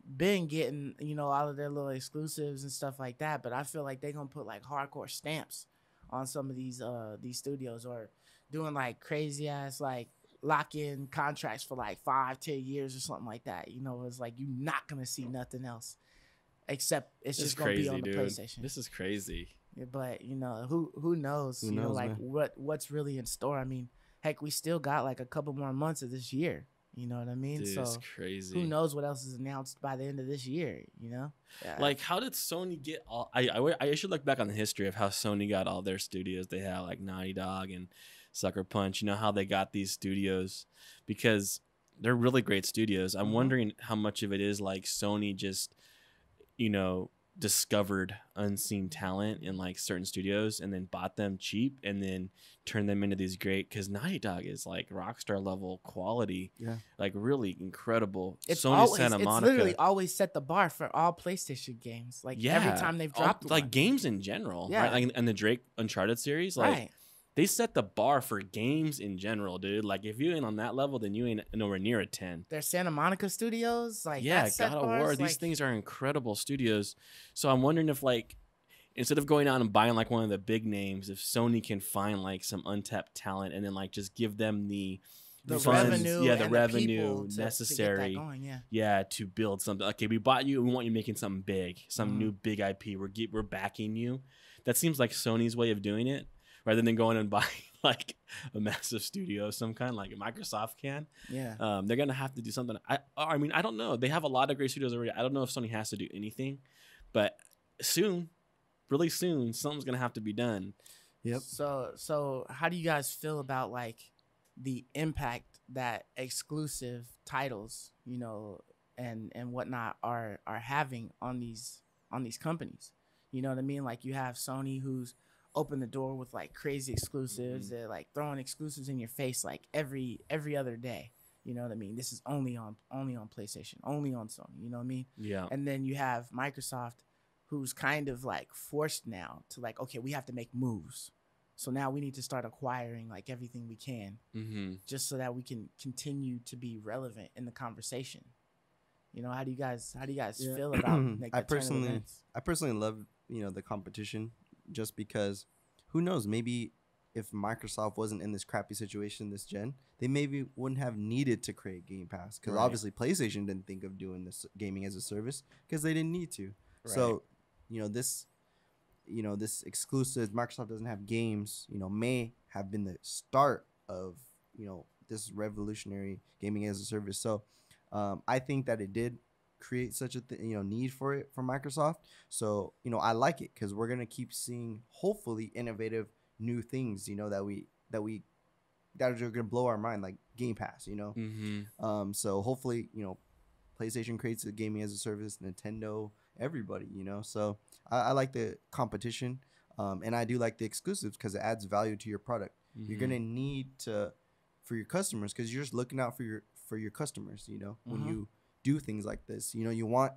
getting all of their little exclusives and stuff like that, but I feel like they're gonna put like hardcore stamps on some of these studios, or doing like crazy ass like lock-in contracts for like 5-10 years or something like that. It's like you're not gonna see nothing else except it's This just is gonna crazy, be on the dude. PlayStation. This is crazy. But who knows? Who knows, like man? what's really in store. I mean, heck, we still got like a couple more months of this year. You know what I mean? Dude, So it's crazy. who knows what else is announced by the end of this year? Yeah. Like, how did Sony get all? I should look back on the history of how Sony got all their studios. They had like Naughty Dog and Sucker Punch. You know how they got these studios, because they're really great studios. I'm wondering how much of it is like Sony just, discovered unseen talent in like certain studios and then bought them cheap and then turned them into these great, because Naughty Dog is like Rockstar level quality. Yeah. Like really incredible. It's Santa Monica. It's literally always set the bar for all PlayStation games. Like every time they've dropped like one. games in general. Yeah. Right? Like in the Drake Uncharted series, like right. they set the bar for games in general, dude. Like if you ain't on that level, then you ain't nowhere near a 10. Their Santa Monica studios, like Yeah, that's set God of bars, War. like, These things are incredible studios. So I'm wondering if like, instead of going out and buying like one of the big names, if Sony can find like some untapped talent and then like just give them the funds, revenue, the and the revenue people to necessary, get that going, to build something. Okay, we bought you, and we want you making something big, some new big IP. We're backing you. That seems like Sony's way of doing it, rather than going and buying like a massive studio of some kind, like Microsoft can. Yeah. They're gonna have to do something. I mean, I don't know. They have a lot of great studios already. I don't know if Sony has to do anything, but soon, really soon, something's gonna have to be done. Yep. So how do you guys feel about like the impact that exclusive titles, and whatnot are having on these companies? You know what I mean? Like you have Sony, who's opened the door with like crazy exclusives. They're like throwing exclusives in your face like every other day. You know what I mean? This is only on PlayStation, only on Sony. You know what I mean? Yeah. And then you have Microsoft, who's kind of like forced now to like, okay, we have to make moves. So now we need to start acquiring like everything we can, just so that we can continue to be relevant in the conversation. How do you guys feel about like, I personally love the competition, just because who knows, maybe if Microsoft wasn't in this crappy situation this gen, they maybe wouldn't have needed to create Game Pass, because obviously PlayStation didn't think of doing this gaming as a service because they didn't need to. Right. So this exclusive Microsoft doesn't have games, may have been the start of, this revolutionary gaming as a service. So I think that it did create such a need for it for Microsoft. So, I like it, because we're going to keep seeing hopefully innovative new things, that are going to blow our mind, like Game Pass, So hopefully, PlayStation creates a gaming as a service, Nintendo, everybody, so I like the competition, and I do like the exclusives because it adds value to your product. You're gonna need for your customers, because you're just looking out for your customers, when you do things like this. You want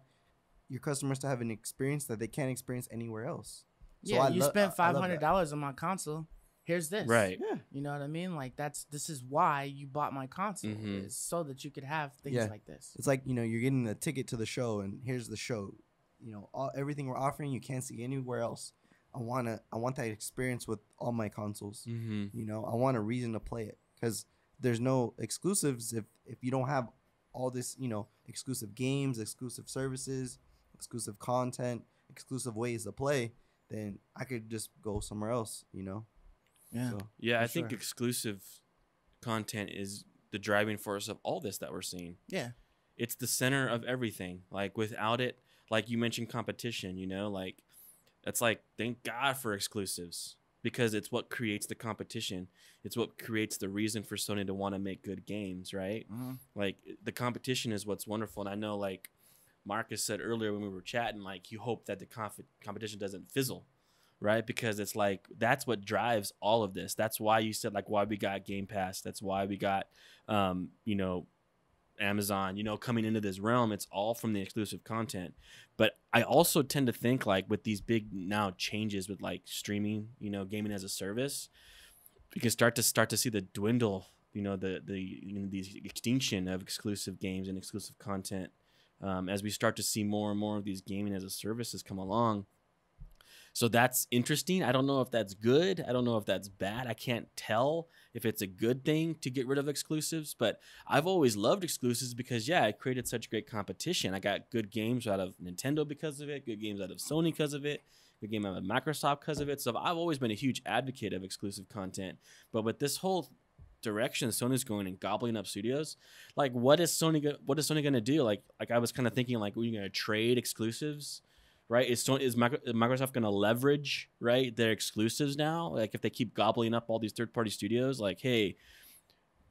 your customers to have an experience that they can't experience anywhere else. So you spent $500 on my console. Here's this. Right. Yeah. You know what I mean? Like this is why you bought my console, is so that you could have things like this. It's like, you're getting a ticket to the show, and here's the show. everything we're offering you can't see anywhere else. I want that experience with all my consoles. I want a reason to play it, because there's no exclusives if you don't have all this, exclusive games, exclusive services, exclusive content, exclusive ways to play. Then I could just go somewhere else. Yeah. So, Yeah, I think exclusive content is the driving force of all this that we're seeing. Yeah. It's the center of everything. Like, without it, like you mentioned competition, like it's like, thank God for exclusives, because it's what creates the competition. It's what creates the reason for Sony to want to make good games, right? Like, the competition is what's wonderful. And I know, like Marcus said earlier when we were chatting, like, you hope that the competition doesn't fizzle, right? Because it's like, that's what drives all of this. That's why you said, like, why we got Game Pass. That's why we got, Amazon, coming into this realm. It's all from the exclusive content. But I also tend to think, like, with these big now changes with, like, streaming, gaming as a service, we can start to see the dwindle, these extinction of exclusive games and exclusive content, as we start to see more and more of these gaming as a services come along. So that's interesting. I don't know if that's good. I don't know if that's bad. I can't tell if it's a good thing to get rid of exclusives, but I've always loved exclusives because, it created such great competition. I got good games out of Nintendo because of it, good games out of Sony because of it, good game out of Microsoft because of it. So I've always been a huge advocate of exclusive content. But with this whole direction Sony's going and gobbling up studios, like, what is Sony going to do? Like I was kind of thinking, like, are you going to trade exclusives? Right? Is Microsoft going to leverage, right, their exclusives now? Like, if they keep gobbling up all these third-party studios, like, hey,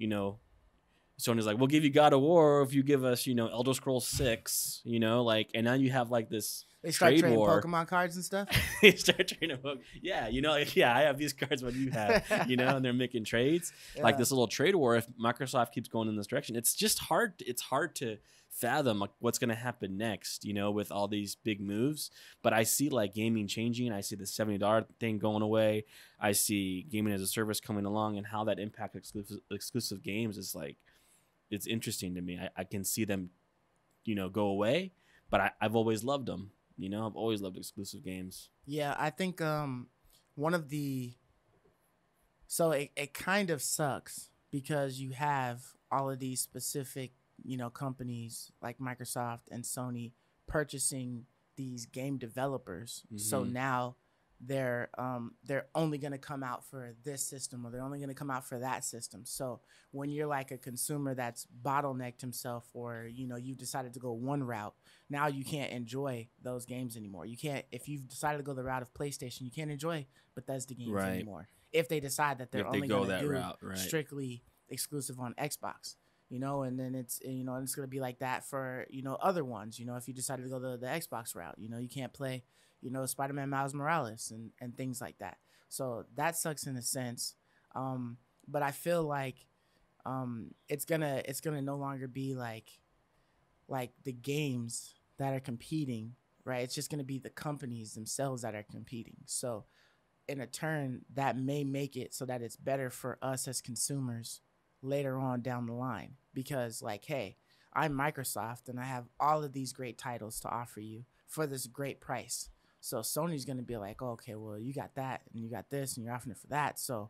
Sony's like, we'll give you God of War if you give us, Elder Scrolls 6, like, and now you have, like, this They start trade trading war. Pokemon cards and stuff. They start trading Pokemon. Yeah, I have these cards, what you have, and they're making trades. Yeah. Like, this little trade war, if Microsoft keeps going in this direction, it's just hard. It's hard to fathom, like, what's going to happen next, with all these big moves. But I see, like, gaming changing. I see the $70 thing going away. I see gaming as a service coming along, and how that impacts exclusive games is, like, it's interesting to me. I can see them, go away, but I've always loved them. I've always loved exclusive games. Yeah, I think so it kind of sucks because you have all of these specific, companies like Microsoft and Sony purchasing these game developers. So now they're only going to come out for this system, or they're only going to come out for that system. So when you're like a consumer that's bottlenecked himself, or you've decided to go one route, now you can't enjoy those games anymore. You can't, if you've decided to go the route of PlayStation, you can't enjoy Bethesda games anymore. If they decide that they're only going to do route, right, strictly exclusive on Xbox. And then it's and it's gonna be like that for other ones. If you decided to go the Xbox route, you can't play Spider-Man Miles Morales and things like that. So that sucks in a sense. But I feel like it's gonna no longer be like the games that are competing, right? It's just gonna be the companies themselves that are competing. So in a turn, that may make it so that it's better for us as consumers later on down the line, because, like, hey, I'm Microsoft and I have all of these great titles to offer you for this great price. So Sony's going to be like, oh, okay, well, you got that and you got this and you're offering it for that. So,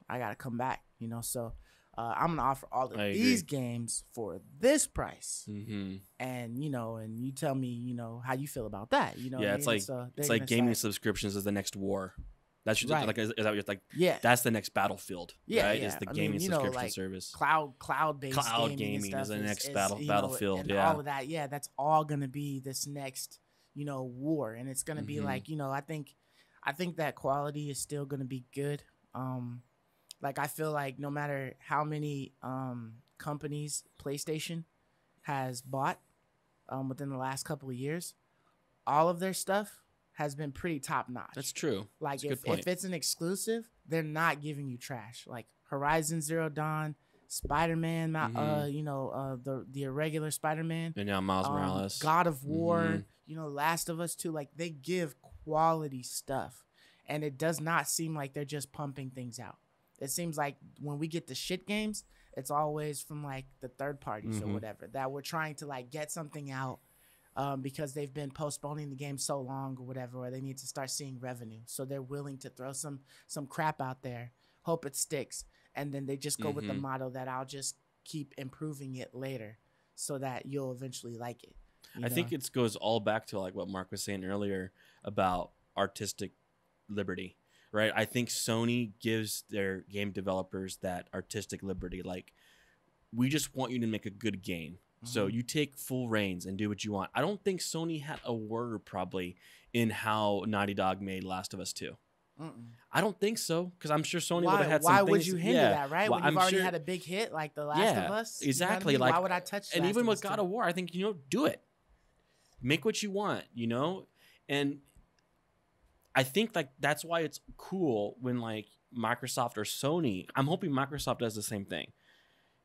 I got to come back, so I'm going to offer all of these games for this price. And, and you tell me, how you feel about that. It's like, so it's like gaming subscriptions is the next war. That's right. Like, is that what you're like? Yeah, that's the next battlefield. Yeah, right? Is the gaming subscription service. Cloud-based gaming is the next battlefield. And all of that. Yeah, that's all gonna be this next, war, and it's gonna be like, I think that quality is still gonna be good. Like, I feel like no matter how many companies PlayStation has bought within the last couple of years, all of their stuff has been pretty top notch. That's true. Like, if it's an exclusive, they're not giving you trash. Like Horizon Zero Dawn, Spider-Man, the irregular Spider-Man, and now Miles Morales, God of War, Last of Us 2. Like, they give quality stuff, and it does not seem like they're just pumping things out. It seems like when we get the shit games, it's always from like the third parties or whatever, that we're trying to like get something out because they've been postponing the game so long or whatever, or they need to start seeing revenue. So they're willing to throw some crap out there, hope it sticks, and then they just go with the motto that I'll just keep improving it later so that you'll eventually like it. I think it goes all back to like what Mark was saying earlier about artistic liberty, right? I think Sony gives their game developers that artistic liberty. Like, we just want you to make a good game. So you take full reins and do what you want. I don't think Sony had a word probably in how Naughty Dog made Last of Us 2. I don't think so, because I'm sure Sony would have had some things. Why would you hinder that, right? Well, when you've already had a big hit like The Last of Us? Exactly. You know what I mean? Like, why would I touch and Last even of with Us God 2? of War, I think, do it. Make what you want, And I think like that's why it's cool when like Microsoft or Sony, I'm hoping Microsoft does the same thing.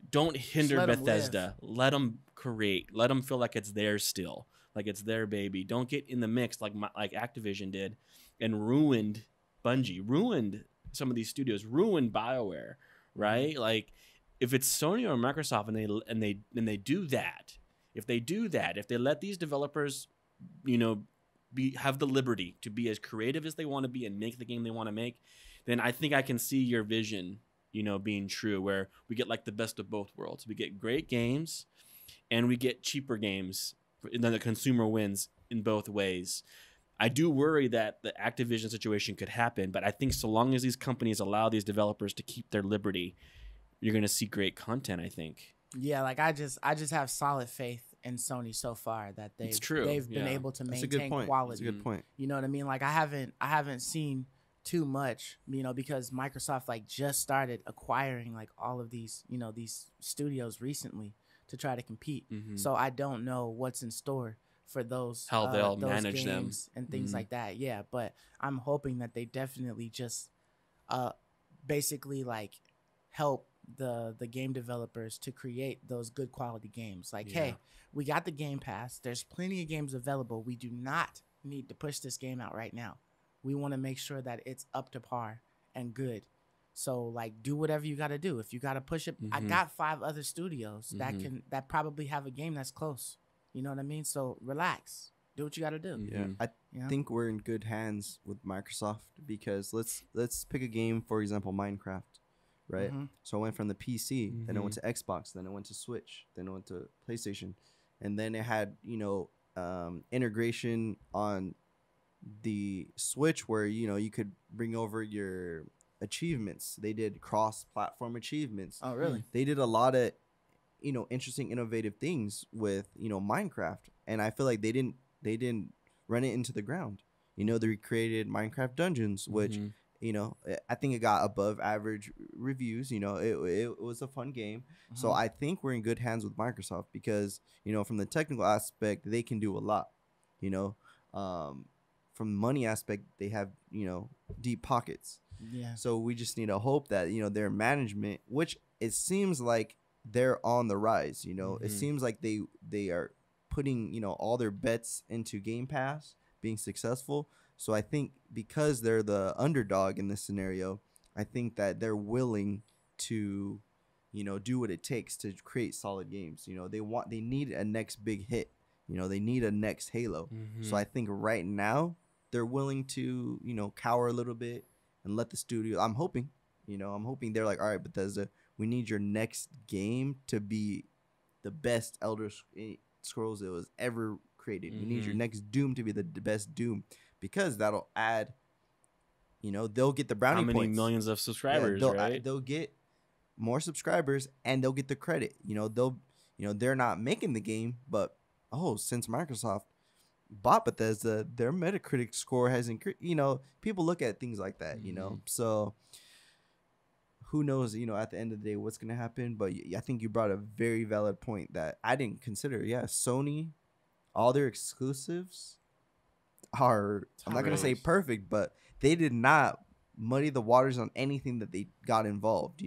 Don't hinder Bethesda. Let them create. Let them feel like it's theirs still, like it's their baby. Don't get in the mix like Activision did and ruined Bungie, ruined some of these studios, ruined BioWare, right? Like if it's Sony or Microsoft and they do that, if they let these developers, have the liberty to be as creative as they want to be and make the game they want to make, then I think I can see your vision being true, where we get like the best of both worlds. We get great games and we get cheaper games, and then the consumer wins in both ways. I do worry that the Activision situation could happen, but I think so long as these companies allow these developers to keep their liberty, you're going to see great content, I think. Yeah, like I just have solid faith in Sony so far that they've been able to maintain quality. That's a good point. You know what I mean? Like I haven't seen too much, because Microsoft like just started acquiring like all of these, these studios recently to try to compete. So I don't know what's in store for those, how they'll those manage them and things like that. Yeah, but I'm hoping that they definitely just basically like help the game developers to create those good quality games. Like, hey, we got the Game Pass. There's plenty of games available. We do not need to push this game out right now. We want to make sure that it's up to par and good. So like do whatever you got to do. If you got to push it, I got 5 other studios that probably have a game that's close. You know what I mean? So relax. Do what you got to do. Yeah. I think we're in good hands with Microsoft, because let's pick a game, for example, Minecraft, right? So I went from the PC, then I went to Xbox, then I went to Switch, then I went to PlayStation, and then it had, integration on the Switch where you could bring over your achievements. They did cross-platform achievements. Oh, really? They did a lot of interesting, innovative things with Minecraft, and I feel like they didn't run it into the ground. They created Minecraft Dungeons, which I think it got above average reviews. It was a fun game. So I think we're in good hands with Microsoft, because from the technical aspect they can do a lot. From the money aspect, they have, deep pockets. Yeah. So we just need to hope that, their management, which it seems like they're on the rise, it seems like they are putting, all their bets into Game Pass being successful. So I think because they're the underdog in this scenario, I think that they're willing to, do what it takes to create solid games. They need a next big hit. They need a next Halo. So I think right now they're willing to, cower a little bit and let the studio. I'm hoping they're like, all right, Bethesda, we need your next game to be the best Elder Scrolls that was ever created. We need your next Doom to be the best Doom, because that'll add, they'll get the brownie points. How many millions of subscribers, right? They'll get more subscribers and they'll get the credit. They're not making the game, but since Microsoft bought Bethesda, their Metacritic score has increased. People look at things like that. So who knows? At the end of the day, what's gonna happen? But I think you brought a very valid point that I didn't consider. Yeah, Sony, all their exclusives are, I'm not gonna say perfect, but they did not muddy the waters on anything that they got involved.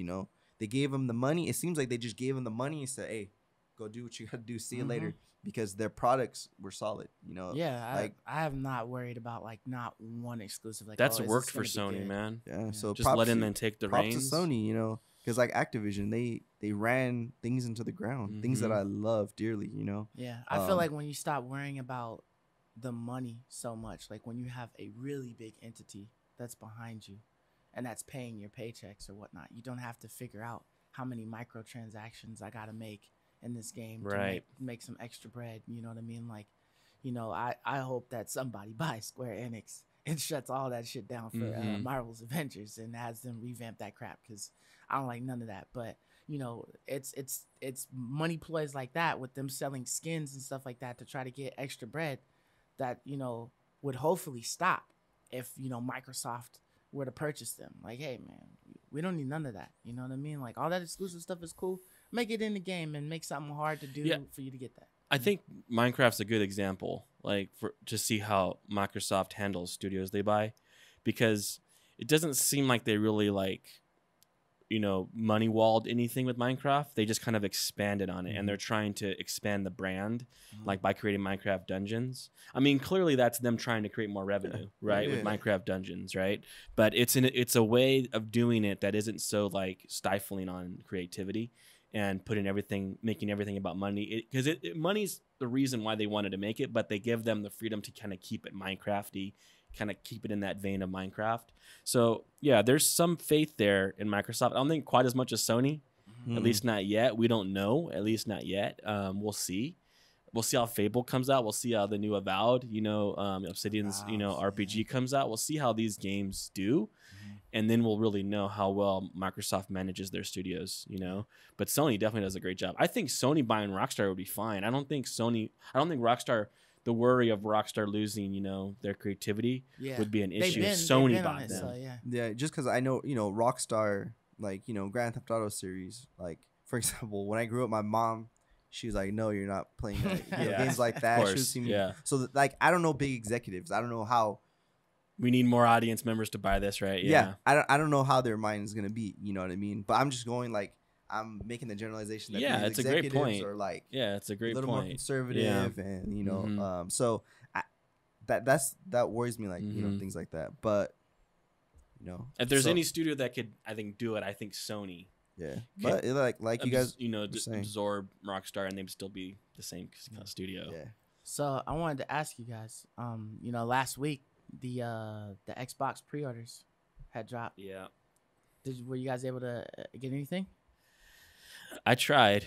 They gave them the money. It seems like they just gave them the money and said, "Hey, go do what you got to do. See you later." Because their products were solid, Yeah, I have not worried about like not one exclusive. Like that's worked for Sony, man. Yeah, so just letting them take the reins. Props to Sony, Because like Activision, they ran things into the ground, things that I love dearly, you know. Yeah, I feel like when you stop worrying about the money so much, like when you have a really big entity that's behind you and that's paying your paychecks or whatnot, you don't have to figure out how many microtransactions I gotta make in this game to make some extra bread. You know what I mean? Like, you know, I hope that somebody buys Square Enix and shuts all that shit down for Marvel's Avengers and has them revamp that crap, because I don't like none of that. But you know, it's money plays like that with them selling skins and stuff like that to try to get extra bread that, you know, would hopefully stop if, you know, Microsoft were to purchase them. Like, hey man, we don't need none of that. You know what I mean? Like, all that exclusive stuff is cool. Make it in the game and make something hard to do for you to get that. I think Minecraft's a good example, like to see how Microsoft handles studios they buy, because it doesn't seem like they really like, you know, money walled anything with Minecraft. They just kind of expanded on it, and they're trying to expand the brand, like by creating Minecraft Dungeons. I mean, clearly that's them trying to create more revenue, right, with Minecraft Dungeons, right? But it's a way of doing it that isn't so like stifling on creativity and making everything about money. Because money's the reason why they wanted to make it, but they give them the freedom to kind of keep it Minecrafty, kind of keep it in that vein of Minecraft. So yeah, there's some faith there in Microsoft. I don't think quite as much as Sony, at least not yet. We don't know, at least not yet. We'll see. We'll see how Fable comes out. We'll see how the new Avowed, you know, Obsidian's, you know, RPG comes out. We'll see how these games do. And then we'll really know how well Microsoft manages their studios, you know. But Sony definitely does a great job. I think Sony buying Rockstar would be fine. I don't think Rockstar, the worry of Rockstar losing, you know, their creativity would be an issue. Sony bought them. So, yeah, just because I know, you know, Rockstar, like, you know, Grand Theft Auto series, like, for example, when I grew up, my mom, she was like, no, you're not playing that. You know, games like that. Of course, So, like, I don't know big executives. I don't know how. We need more audience members to buy this, right? Yeah. I don't know how their mind is going to be. You know what I mean? But I'm just going, like, I'm making the generalization that it's a great point. Are, like, it's a great little point. more conservative and, you know, so that worries me, like, you know, things like that. But, you know. If there's any studio that could, I think, do it, I think Sony. Yeah, but like you guys, you know, absorb Rockstar and they'd still be the same studio. Yeah. So I wanted to ask you guys, you know, last week the Xbox pre-orders had dropped. Yeah. Were you guys able to get anything? I tried.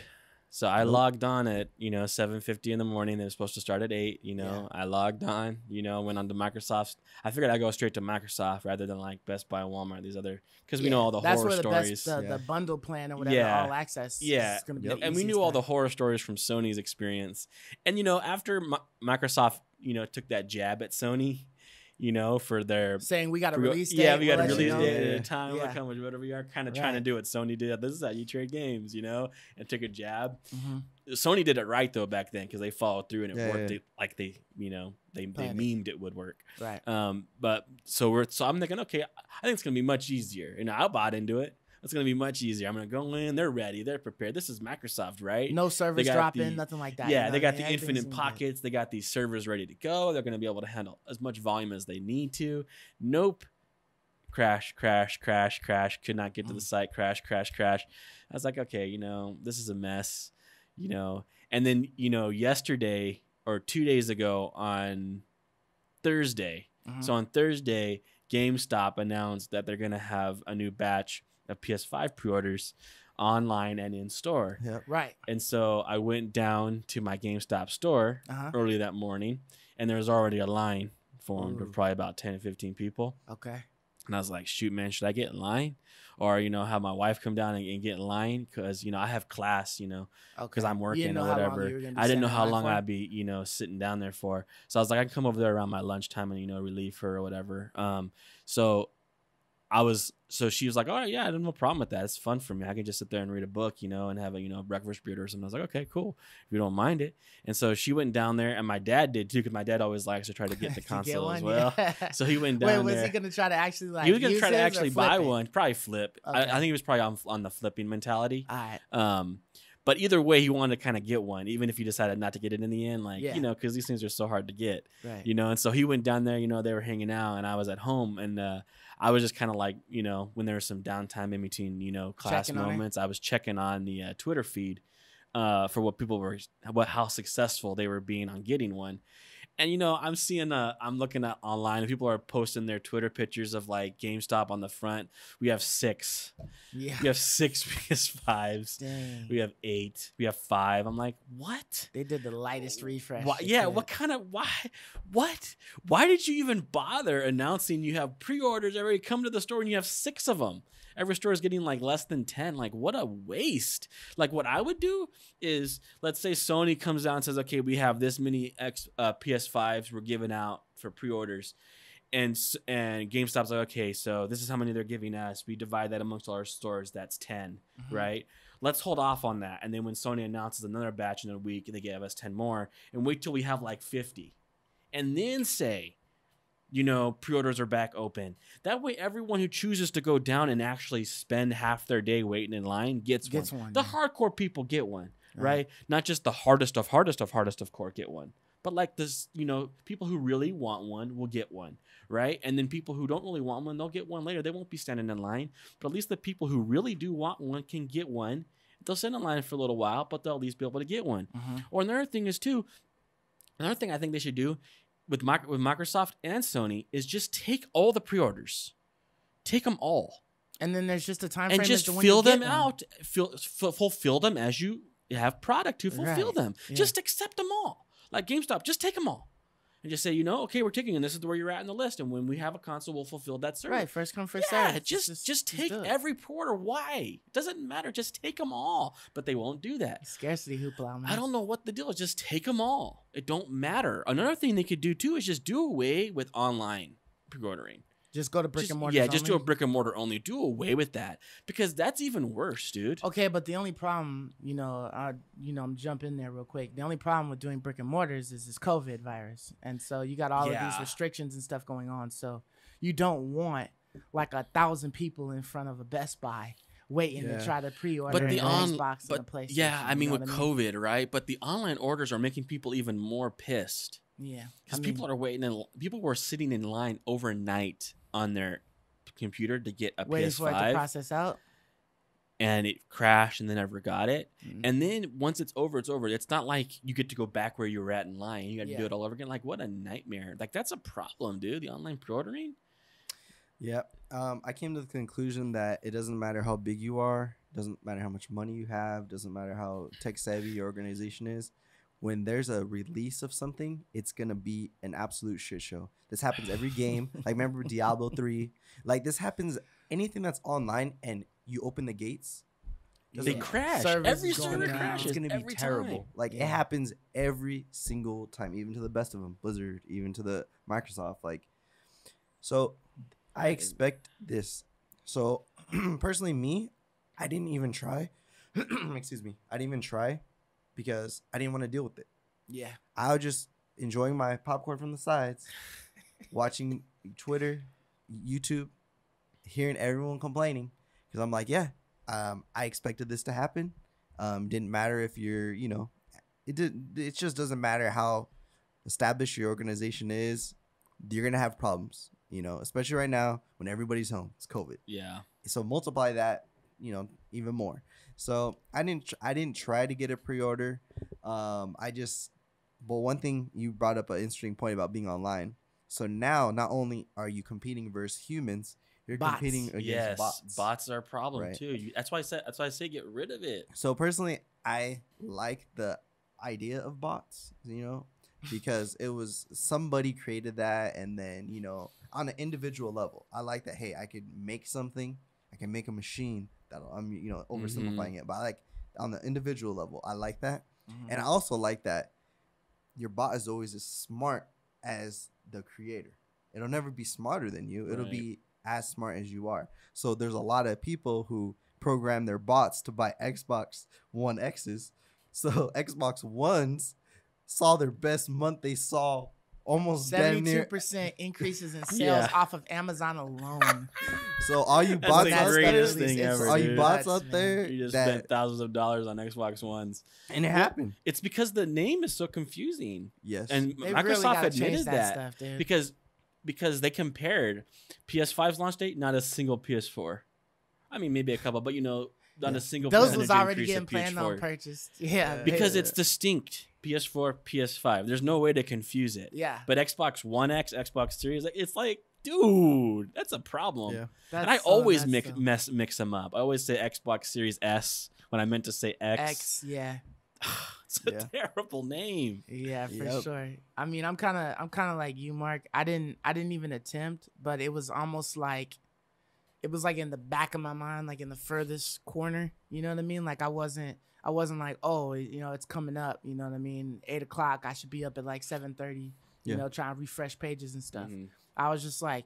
So I logged on at, you know, 7:50 in the morning. They were supposed to start at 8, you know. I logged on, you know, went on to Microsoft. I figured I'd go straight to Microsoft rather than like Best Buy, Walmart, these other, because we know all the horror stories. That's where the bundle plan or whatever, all access is going to be. And we knew all the horror stories from Sony's experience. And, you know, after Microsoft, you know, took that jab at Sony, you know, for their saying we got a release date. Yeah, we got a release date at a time. Look how much better we are. Kind of trying to do what Sony did. This is how you trade games, you know, and took a jab. Sony did it right though back then because they followed through and it worked. Like they, you know, they memed it would work. Right. But so I'm thinking, okay, I think it's gonna be much easier. You know, I bought into it. It's going to be much easier. I'm going to go in. They're ready. They're prepared. This is Microsoft, right? No servers dropping, nothing like that. Yeah, you know, they got the infinite pockets. They got these servers ready to go. They're going to be able to handle as much volume as they need to. Nope. Crash. Could not get to the site. Crash. I was like, okay, you know, this is a mess, you know. And then, you know, yesterday or 2 days ago on Thursday. So on Thursday, GameStop announced that they're going to have a new batch of PS5 pre-orders online and in store. Yep. Right. And so I went down to my GameStop store early that morning, and there was already a line formed of probably about 10 to 15 people. Okay. And I was like, shoot, man, should I get in line? Or, you know, have my wife come down and get in line? Because, you know, I have class, you know, because I'm working or whatever. I didn't know how long I'd be, you know, sitting down there for. So I was like, I can come over there around my lunchtime and, you know, relieve her or whatever. So she was like, all right, yeah, I have no problem with that. It's fun for me. I can just sit there and read a book, you know, and have a, you know, breakfast burrito or something. I was like, okay, cool. If you don't mind it. And so she went down there, and my dad did too, because my dad always likes to try to get the console as well. Yeah. So he went down there. Wait, was he going to try to actually like He was going to try to actually buy one, probably flip. Okay. I think he was probably on the flipping mentality. All right. But either way, he wanted to kind of get one, even if he decided not to get it in the end, like, you know, because these things are so hard to get, right. you know. And so he went down there, you know, they were hanging out, and I was at home, and I was just kind of like, you know, when there was some downtime in between, you know, class moments, I was checking on the Twitter feed for what people were, how successful they were being on getting one. And, you know, I'm looking at online and people are posting their Twitter pictures of like GameStop on the front. We have 6. Yeah. We have 6 PS5s. Dang. We have 8. We have 5. I'm like, what? They did the lightest refresh. Yeah. What kind of, why did you even bother announcing you have pre-orders already come to the store and you have 6 of them? Every store is getting like less than 10. Like, what a waste. Like, what I would do is, let's say Sony comes out and says, okay, we have this many PS5s we're giving out for pre-orders. And GameStop's like, okay, so this is how many they're giving us. We divide that amongst all our stores. That's 10, right? Let's hold off on that. And then when Sony announces another batch in a week, they give us 10 more. And wait till we have like 50. And then say, you know, pre-orders are back open. That way, everyone who chooses to go down and actually spend half their day waiting in line gets one. The hardcore people get one, right? Not just the hardest of core get one. But like this, you know, people who really want one will get one, right? And then people who don't really want one, they'll get one later. They won't be standing in line. But at least the people who really do want one can get one. They'll stand in line for a little while, but they'll at least be able to get one. Or another thing I think they should do with Microsoft and Sony is just take all the pre-orders. Take them all. And then there's just a time frame. And just fill them out. Fulfill them as you have product to fulfill them. Yeah. Just accept them all. Like GameStop, just take them all. And just say, you know, okay, we're taking them. This is where you're at in the list. And when we have a console, we'll fulfill that service. Right, first come, first serve. Yeah, just take every pre-order. Why? It doesn't matter. Just take them all. But they won't do that. Scarcity hoopla, man. I don't know what the deal is. Just take them all. It don't matter. Another thing they could do, too, is just do away with online pre-ordering. Just go to brick and mortar. Yeah, just do a brick and mortar only. Do away with that because that's even worse, dude. Okay, but the only problem, I'm jumping in there real quick. The only problem with doing brick and mortars is this COVID virus, and so you got all of these restrictions and stuff going on. So you don't want like 1,000 people in front of a Best Buy waiting to try to pre-order an Xbox and a PlayStation. Yeah, I mean with COVID, right? But the online orders are making people even more pissed. Yeah, because people are waiting and people were sitting in line overnight on their computer to get a waiting PS5 for it to process out, and it crashed and they never got it. And then once it's over, it's over. It's not like you get to go back where you were at in line. You got to do it all over again. Like, what a nightmare! Like, that's a problem, dude. The online pre-ordering. Yep. I came to the conclusion that it doesn't matter how big you are, doesn't matter how much money you have, doesn't matter how tech savvy your organization is. When there's a release of something, it's going to be an absolute shit show. This happens every game. Like, remember Diablo 3? Like, this happens anything that's online and you open the gates. They crash. Every server crashes. It's going to be terrible. Like, it happens every single time, even to the best of them. Blizzard, even to the Microsoft. Like, so I expect this. So, personally, me, I didn't even try. Excuse me. I didn't even try. Because I didn't want to deal with it. Yeah. I was just enjoying my popcorn from the sides, watching Twitter, YouTube, hearing everyone complaining. Because I'm like, I expected this to happen. Didn't matter if you're, it just doesn't matter how established your organization is. You're going to have problems, especially right now when everybody's home. It's COVID. Yeah. So multiply that, even more. So I didn't try to get a pre-order. But one thing you brought up an interesting point about being online. So now not only are you competing versus humans, you're competing against bots. Bots are a problem too. That's why I say get rid of it. So personally, I like the idea of bots, because it was somebody created that, and then on an individual level, I like that. Hey, I could make something. I can make a machine. I'm oversimplifying it, but I like on the individual level, I like that. And I also like that your bot is always as smart as the creator. It'll never be smarter than you. It'll be as smart as you are. So there's a lot of people who program their bots to buy Xbox One X's. So Xbox Ones saw their best month they saw almost 72% increases in sales off of Amazon alone. So all you bots out there, you just spent thousands of dollars on Xbox Ones, and it happened. It's because the name is so confusing. Yes, and Microsoft admitted that stuff, because because they compared PS5's launch date, not a single PS4. I mean, maybe a couple, but not a single. Those percentage was already increase getting of planned PS4. on purchased. Yeah, Because it's distinct. PS4, PS5. There's no way to confuse it. Yeah. But Xbox One X, Xbox Series, it's like, dude, that's a problem. Yeah. And I always mix them up. I always say Xbox Series S when I meant to say X. X, yeah. It's a terrible name. Yeah, for sure. I mean, I'm kind of like you, Mark. I didn't even attempt, but it was almost like it was like in the back of my mind, like in the furthest corner. You know what I mean? Like I wasn't like, oh, it's coming up. You know what I mean? 8:00. I should be up at like 7:30. Trying to refresh pages and stuff. Mm-hmm. I was just like,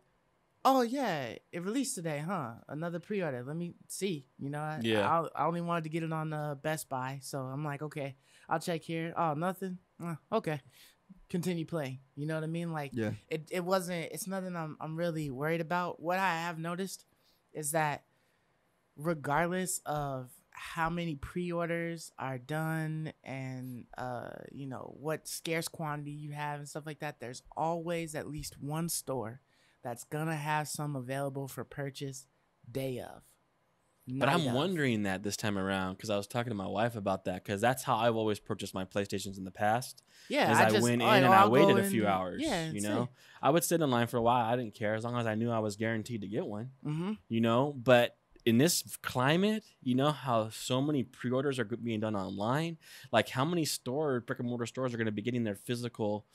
oh yeah, it released today, huh? Another pre-order. Let me see. I only wanted to get it on Best Buy, so I'm like, okay, I'll check here. Oh, nothing. Okay, continue playing. You know what I mean? Like, it wasn't. It's nothing I'm really worried about. What I have noticed is that regardless of how many pre-orders are done and what scarce quantity you have and stuff like that, there's always at least one store that's gonna have some available for purchase day of. But I'm wondering that this time around, because I was talking to my wife about that, because that's how I've always purchased my PlayStations in the past. Yeah, I went in and I waited a few hours. Yeah, I would sit in line for a while. I didn't care as long as I knew I was guaranteed to get one. Mm-hmm. But in this climate, how so many pre-orders are being done online. Like how many brick and mortar stores are going to be getting their physical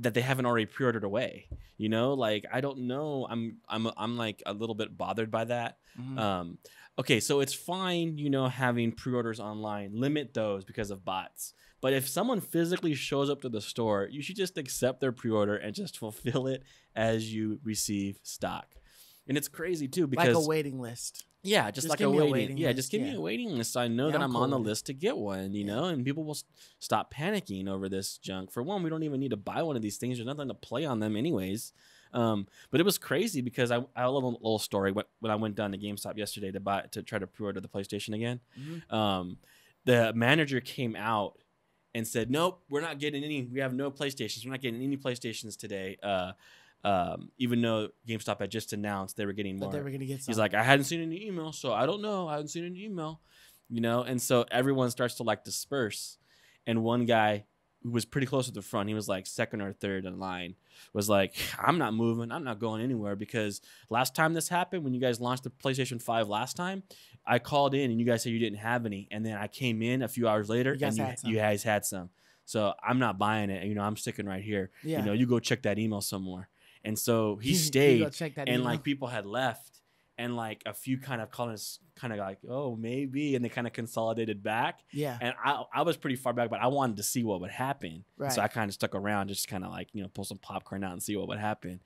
that they haven't already pre-ordered away. Like I don't know. I'm like a little bit bothered by that. Mm-hmm. Okay, so it's fine, having pre-orders online. Limit those because of bots. But if someone physically shows up to the store, you should just accept their pre-order and just fulfill it as you receive stock. And it's crazy too because like a waiting list. Yeah, just like a waiting. Yeah, just give me a waiting list so I know that I'm on the list to get one, and people will stop panicking over this junk. For one, we don't even need to buy one of these things. There's nothing to play on them anyways. But it was crazy because I have a little story. When I went down to GameStop yesterday to try to pre-order the PlayStation again, the manager came out and said, "Nope, we're not getting any. We have no PlayStations. We're not getting any PlayStations today." Even though GameStop had just announced they were getting more. But they were going to get some. He's like, I hadn't seen any email, so I don't know. I hadn't seen any email, and so everyone starts to like disperse. And one guy who was pretty close to the front, he was like second or third in line, was like, I'm not moving. I'm not going anywhere because last time this happened, when you guys launched the PlayStation 5 last time, I called in and you guys said you didn't have any. And then I came in a few hours later and you guys had some. So I'm not buying it. I'm sticking right here. Yeah. You go check that email somewhere. And so he stayed, and like people had left, and like a few kind of like, oh, maybe, and they kind of consolidated back. Yeah. And I was pretty far back, but I wanted to see what would happen. Right. So I kind of stuck around, just kind of like, pull some popcorn out and see what would happen.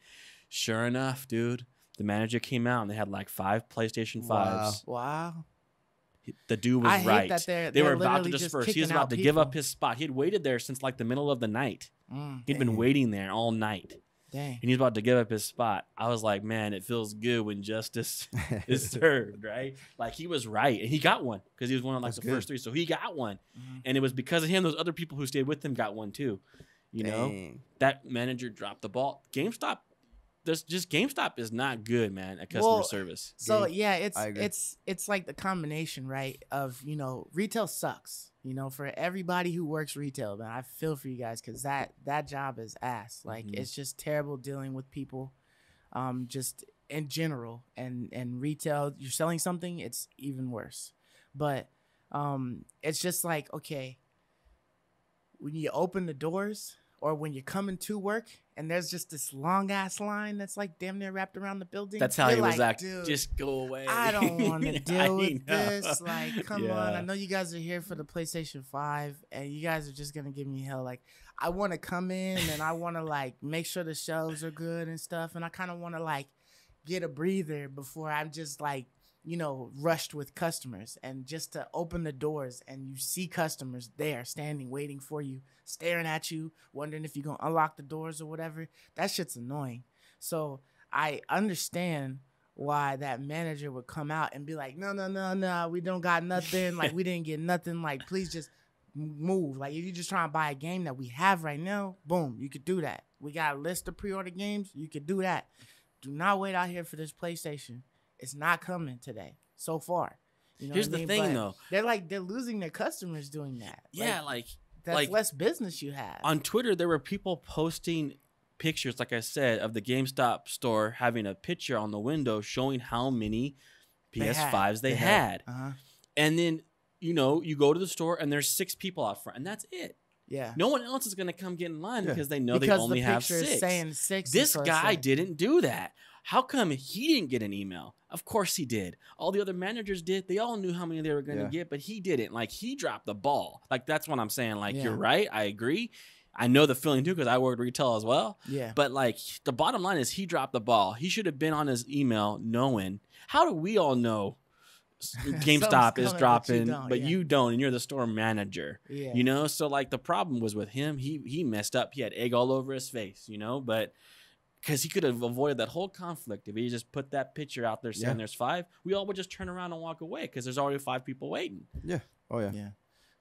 Sure enough, dude, the manager came out and they had like 5 PlayStation 5s. Wow. The dude was right. Hate that they were about to disperse. He was about to give up his spot. He had waited there since like the middle of the night. He'd been waiting there all night. Dang. And he's about to give up his spot. I was like, man, it feels good when justice is served, right? Like he was right. And he got one because he was one of like the first 3. So he got one. And it was because of him, those other people who stayed with him got one too. That manager dropped the ball. GameStop is not good, man, at customer service. So yeah, it's like the combination, right? Of retail sucks. For everybody who works retail, man, I feel for you guys because that job is ass. Like it's just terrible dealing with people, just in general. And retail, you're selling something, it's even worse. But it's just like, okay, when you open the doors or when you're coming to work and there's just this long ass line that's like damn near wrapped around the building. That's how he was acting. Just go away. I don't want to deal with this. Like, come on. I know you guys are here for the PlayStation 5 and you guys are just going to give me hell. Like, I want to come in and I want to like make sure the shelves are good and stuff. And I kind of want to like get a breather before I'm just like, rushed with customers, and just to open the doors and you see customers there standing, waiting for you, staring at you, wondering if you're going to unlock the doors or whatever. That shit's annoying. So I understand why that manager would come out and be like, no, we don't got nothing. Like, we didn't get nothing. Like, please just move. Like, if you're just trying to buy a game that we have right now, boom, you could do that. we got a list of pre-order games. You could do that. Do not wait out here for this PlayStation. It's not coming today so far. You know Here's what I the mean? thing, But though. they're losing their customers doing that. Yeah, that's less business you have. On Twitter, there were people posting pictures, like I said, of the GameStop store having a picture on the window showing how many PS5s they had. And then, you go to the store and there's 6 people out front, and that's it. Yeah. No one else is going to come get in line because they know they because only the have picture is 6. saying 6. This guy didn't do that. How come he didn't get an email? Of course he did. All the other managers did. They all knew how many they were going to get, but he didn't. Like, he dropped the ball. Like, that's what I'm saying. Like, you're right. I agree. I know the feeling, too, because I worked retail as well. Yeah. But, like, the bottom line is he dropped the ball. He should have been on his email knowing. How do we all know GameStop is dropping, but you don't, and you're the store manager? Yeah. So, like, the problem was with him. He messed up. He had egg all over his face, but because he could have avoided that whole conflict if he just put that picture out there saying there's 5. We all would just turn around and walk away because there's already 5 people waiting. Yeah. Oh yeah. Yeah.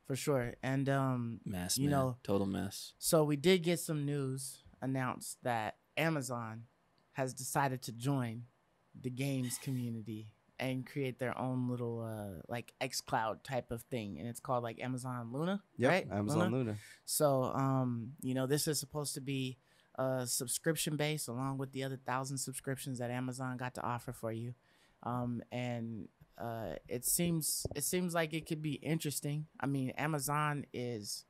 For sure. And mess, man. Total mess. So we did get some news announced that Amazon has decided to join the games community and create their own little like xCloud type of thing, and it's called like Amazon Luna, right? Amazon Luna. So this is supposed to be subscription based, along with the other 1,000 subscriptions that Amazon got to offer for you, and it seems like it could be interesting. I mean, Amazon is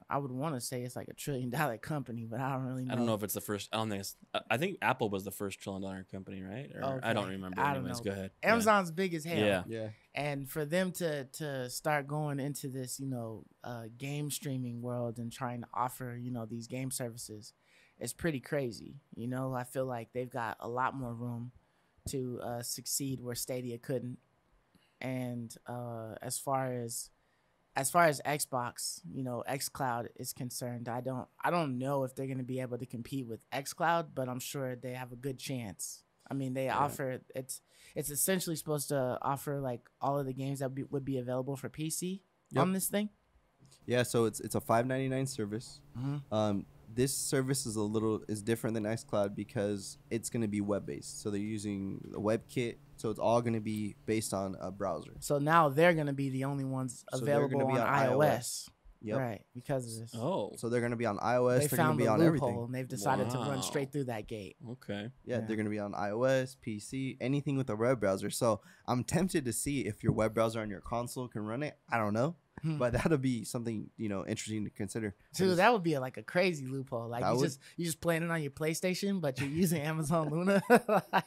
I would want to say it's like $1 trillion company, but I don't really know. I don't know if it's the first. I don't think it's. I think Apple was the first $1 trillion company, right? Or I don't remember. Anyways, go ahead. Amazon's big as hell. Yeah. And for them to start going into this, game streaming world and trying to offer, these game services, it's pretty crazy. I feel like they've got a lot more room to succeed where Stadia couldn't. And as far as Xbox, xCloud is concerned, I don't know if they're going to be able to compete with xCloud, but I'm sure they have a good chance. I mean, they offer it's essentially supposed to offer like all of the games that would be available for PC on this thing. Yeah, so it's a $5.99 service. This service is different than xCloud because it's going to be web based. So they're using the WebKit. So it's all going to be based on a browser. So now they're going to be the only ones available on iOS. Yep. Right, because of this. Oh. So they're going to be on iOS. They're going to be on everything. And they've decided to run straight through that gate. Okay. Yeah, they're going to be on iOS, PC, anything with a web browser. So I'm tempted to see if your web browser on your console can run it. I don't know. But that'll be something, interesting to consider. Dude, that would be like a crazy loophole. Like you just playing it on your PlayStation, but you're using Amazon Luna.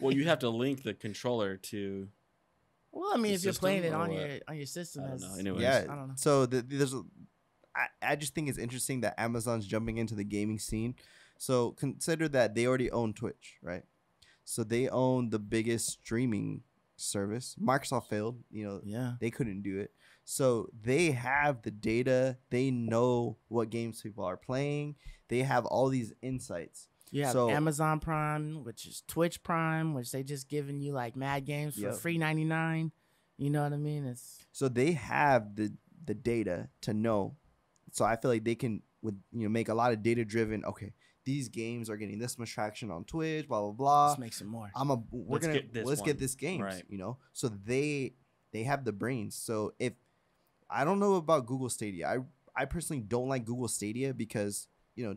Well, you have to link the controller to. Well, I mean, if you're playing it on your system, I don't know. Anyways, yeah. I don't know. So I just think it's interesting that Amazon's jumping into the gaming scene. So consider that they already own Twitch, right? So they own the biggest streaming service. Microsoft failed. They couldn't do it. So they have the data. They know what games people are playing. They have all these insights. Yeah, Amazon Prime, which is Twitch Prime, which they just giving you like mad games for free 99. You know what I mean? So they have the data to know. So I feel like they can make a lot of data driven. Okay, these games are getting this much traction on Twitch. Blah blah blah. Let's make some more. Let's get this game. Right. So they have the brains. So if I don't know about Google Stadia. I personally don't like Google Stadia because,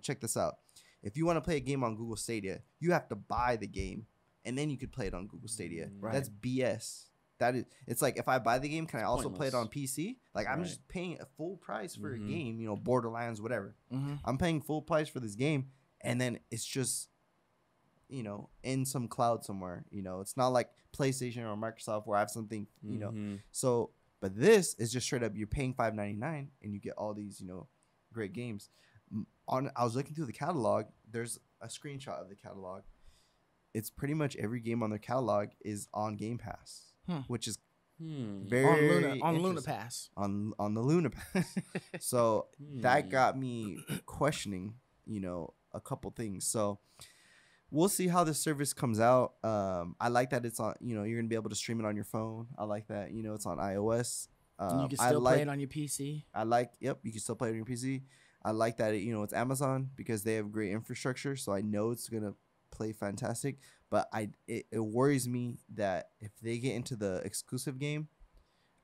check this out. If you want to play a game on Google Stadia, you have to buy the game and then you could play it on Google Stadia. Right. That's BS. It's like, if I buy the game, can I also play it on PC? Like, I'm just paying a full price for a game, Borderlands, whatever. I'm paying full price for this game, and then it's just, in some cloud somewhere. It's not like PlayStation or Microsoft where I have something, So, but this is just straight up, you're paying $5.99 and you get all these, great games. I was looking through the catalog. There's a screenshot of the catalog. It's pretty much every game on their catalog is on Game Pass. Which is very on Luna Pass. On the Luna Pass. So that got me questioning, a couple things. So we'll see how this service comes out. I like that it's on, you're going to be able to stream it on your phone. I like that, it's on iOS. You can still play it on your PC. You can still play it on your PC. I like that it's Amazon because they have great infrastructure, so I know it's gonna play fantastic. But it worries me that if they get into the exclusive game,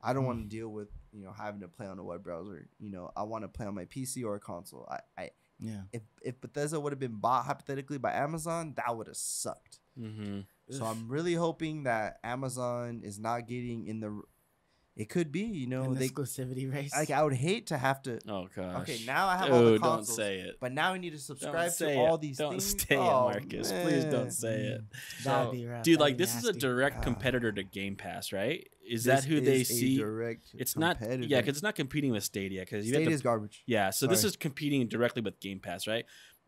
I don't want to deal with having to play on a web browser. I want to play on my PC or a console. Yeah. If Bethesda would have been bought hypothetically by Amazon, that would have sucked. Mm-hmm. So I'm really hoping that Amazon is not getting in the. It could be, In the exclusivity race. Like I would hate to have to. Oh gosh. Okay, now I have all the consoles. Don't say it. But now I need to subscribe to it. all these don't things. Say oh, it, Marcus. Man. Please don't say it. That'd be rough. Dude, That'd like be this is a nasty. direct competitor to Game Pass, right? Is This that who they is a see? direct It's not. competitor. Yeah, because it's not competing with Stadia. Because Stadia is garbage. Yeah, so this Sorry. is competing directly with Game Pass, right?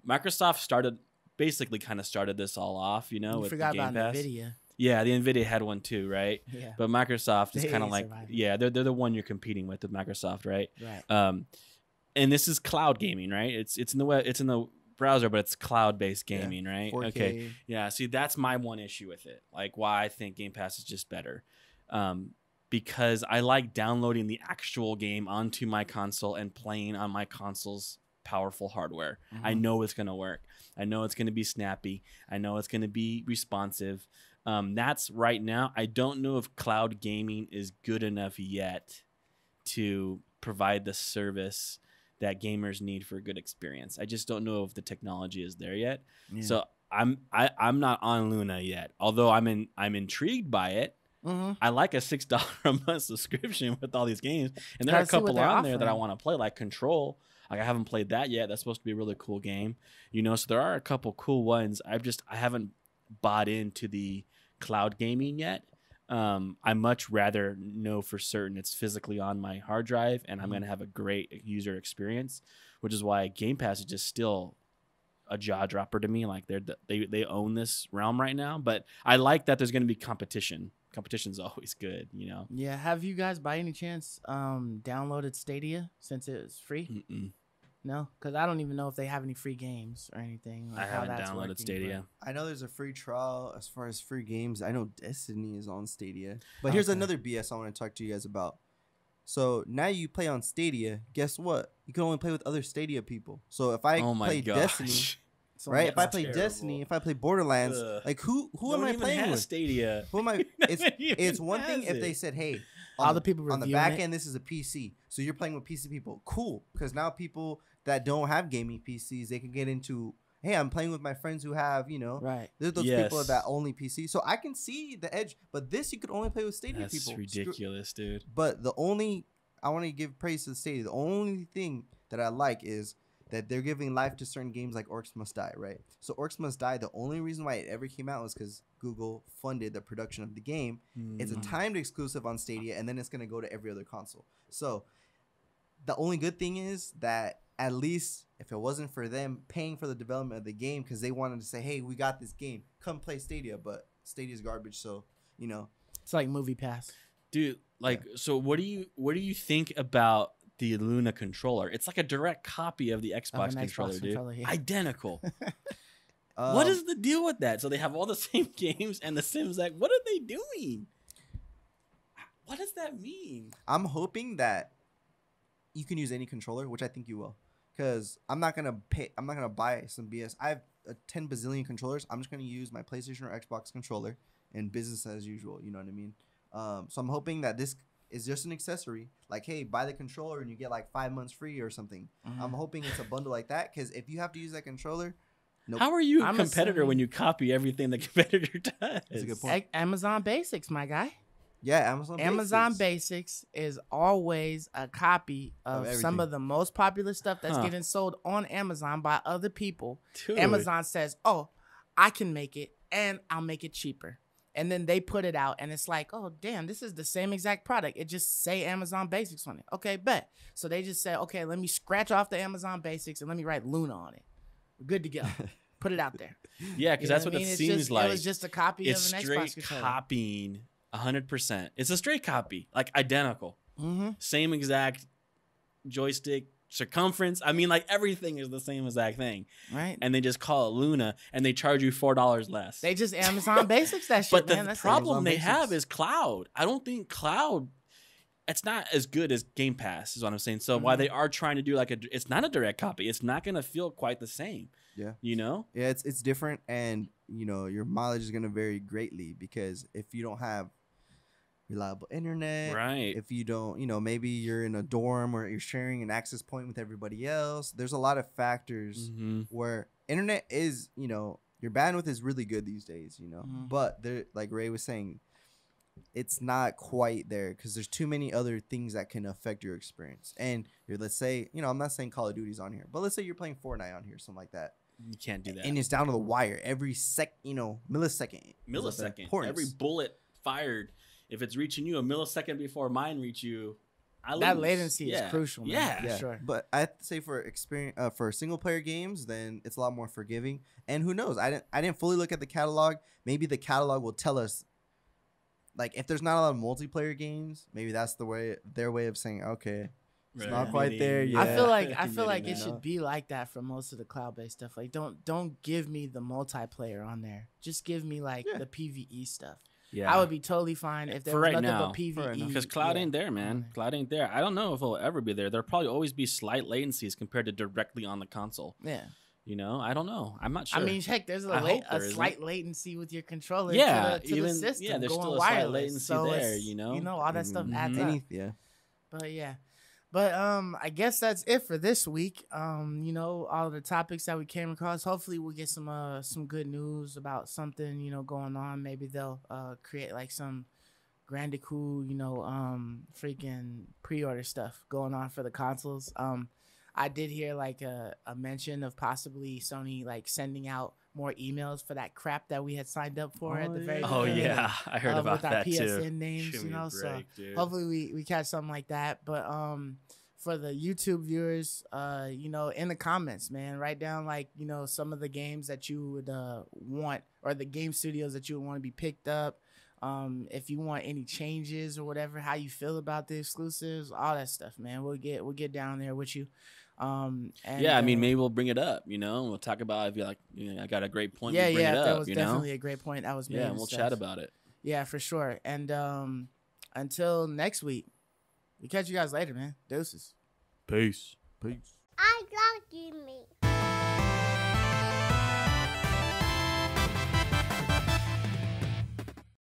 Microsoft basically kind of started this all off, You with forgot the Game about Pass. NVIDIA. Yeah, the Nvidia had one too, right? Yeah. But Microsoft is They kind of ain't like, surviving. yeah, they're the one you're competing with Microsoft, right? Right. And this is cloud gaming, right? It's in the web, it's in the browser, but it's cloud-based gaming, right? 4K. Okay. Yeah. See, that's my one issue with it. Like, why I think Game Pass is just better, because I like downloading the actual game onto my console and playing on my console's powerful hardware. I know it's gonna work. I know it's gonna be snappy. I know it's gonna be responsive. That's right now. I don't know if cloud gaming is good enough yet to provide the service that gamers need for a good experience. I just don't know if the technology is there yet. Yeah. So I'm not on Luna yet. Although I'm intrigued by it. I like a $6 a month subscription with all these games, and there are a couple on there that I want to play, like Control. Like I haven't played that yet. That's supposed to be a really cool game, So there are a couple cool ones. I haven't bought into the cloud gaming yet. I much rather know for certain it's physically on my hard drive and I'm going to have a great user experience, which is why Game Pass is just still a jaw dropper to me. Like they own this realm right now, but I like that there's going to be competition. Competition's always good, Yeah. Have you guys by any chance downloaded Stadia since it's free? Mm-mm. No, because I don't even know if they have any free games or anything. I haven't downloaded Stadia. I know there's a free trial as far as free games. I know Destiny is on Stadia. But here's another BS I want to talk to you guys about. So now you play on Stadia. Guess what? You can only play with other Stadia people. So if I play Destiny, right? If I play Destiny, if I play Borderlands, like who am I playing with? Stadia. Who am I? It's one thing if they said, hey, all the people on the back end, this is a PC. So you're playing with PC people. Cool. Because now people that don't have gaming PCs, they can get into, hey, I'm playing with my friends who have, right. There's those people that only PC. So I can see the edge. But this, you could only play with Stadia people. That's ridiculous, dude. But I want to give praise to the Stadia. The only thing that I like is that they're giving life to certain games like Orcs Must Die, right? So Orcs Must Die, the only reason why it ever came out was because Google funded the production of the game. It's a timed exclusive on Stadia, and then it's going to go to every other console. So the only good thing is that at least if it wasn't for them paying for the development of the game, because they wanted to say, hey, we got this game, come play Stadia, but Stadia's garbage, so, It's like Movie Pass. Dude, so what do you think about the Luna controller? It's like a direct copy of the Xbox controller, dude. Yeah. Identical. What is the deal with that? So they have all the same games and the same exact. What are they doing? What does that mean? I'm hoping that you can use any controller, which I think you will, because I'm not gonna buy some BS. I have 10 bazillion controllers. I'm just gonna use my PlayStation or Xbox controller and business as usual. You know what I mean? So I'm hoping that this is just an accessory. Like, hey, buy the controller and you get like 5 months free or something. I'm hoping it's a bundle like that, because if you have to use that controller, nope. How are you a competitor when you copy everything the competitor does? That's a good point. Amazon Basics, my guy. Yeah, Amazon Basics is always a copy of some of the most popular stuff that's getting sold on Amazon by other people. Dude. Amazon says, oh, I can make it and I'll make it cheaper. And then they put it out and it's like, oh, damn, this is the same exact product. It just say Amazon Basics on it. Okay, bet. So they just say, okay, let me scratch off the Amazon Basics and let me write Luna on it. We're good to go. Put it out there. Yeah, because that's what it seems like. It was just a copy of an Xbox controller. It's straight copying 100%. It's a straight copy, like identical. Same exact joystick, circumference. I mean, like everything is the same exact thing. Right. And they just call it Luna and they charge you $4 less. They just Amazon Basics that shit, but man. the That's problem Amazon they Basics. have is cloud. I don't think cloud it's not as good as Game Pass is what I'm saying. So while they are trying to do like it's not a direct copy. It's not gonna feel quite the same. Yeah. You know? Yeah, it's different, and your mileage is gonna vary greatly because if you don't have reliable internet, Right. if you don't, maybe you're in a dorm or you're sharing an access point with everybody else. There's a lot of factors where internet is, your bandwidth is really good these days, but there, like Ray was saying, it's not quite there because there's too many other things that can affect your experience. And let's say, I'm not saying Call of Duty's on here, but let's say you're playing Fortnite on here, something like that. You can't do that. And it's down to the wire every millisecond. Every bullet fired, if it's reaching you a millisecond before mine reach you, that latency is crucial, man. Yeah, sure. But I have to say for single player games, then it's a lot more forgiving. And who knows? I didn't fully look at the catalog. Maybe the catalog will tell us, like, if there's not a lot of multiplayer games, maybe that's their way of saying, okay, it's not quite there yet. I feel like it should be like that for most of the cloud-based stuff. Like, don't give me the multiplayer on there. Just give me the PvE stuff. Yeah, I would be totally fine if there was nothing but PvE. Because cloud ain't there, man. Cloud ain't there. I don't know if it'll ever be there. There'll probably always be slight latencies compared to directly on the console. Yeah. I don't know. I'm not sure. I mean, heck, there's a slight latency with your controller. Yeah, to the system. There's going still a wireless. slight latency So there. All that stuff adds up. Yeah. But yeah. But I guess that's it for this week. All the topics that we came across. Hopefully we'll get some good news about something, going on. Maybe they'll create like some Grandicool, freaking pre-order stuff going on for the consoles. I did hear like a mention of possibly Sony like sending out more emails for that crap that we had signed up for at the very beginning. Oh yeah, I heard about that too. With our PSN names, so hopefully we catch something like that. But for the YouTube viewers, in the comments, man, write down like some of the games that you would want, or the game studios that you would want to be picked up. If you want any changes or whatever, how you feel about the exclusives, all that stuff, man. We'll get down there with you. Maybe we'll bring it up, we'll talk about if you're like, I got a great point. Yeah, bring it up, that was definitely a great point that was made. Yeah, and we'll chat about it. Yeah, for sure. And until next week, we catch you guys later, man. Deuces. Peace. I love you, me.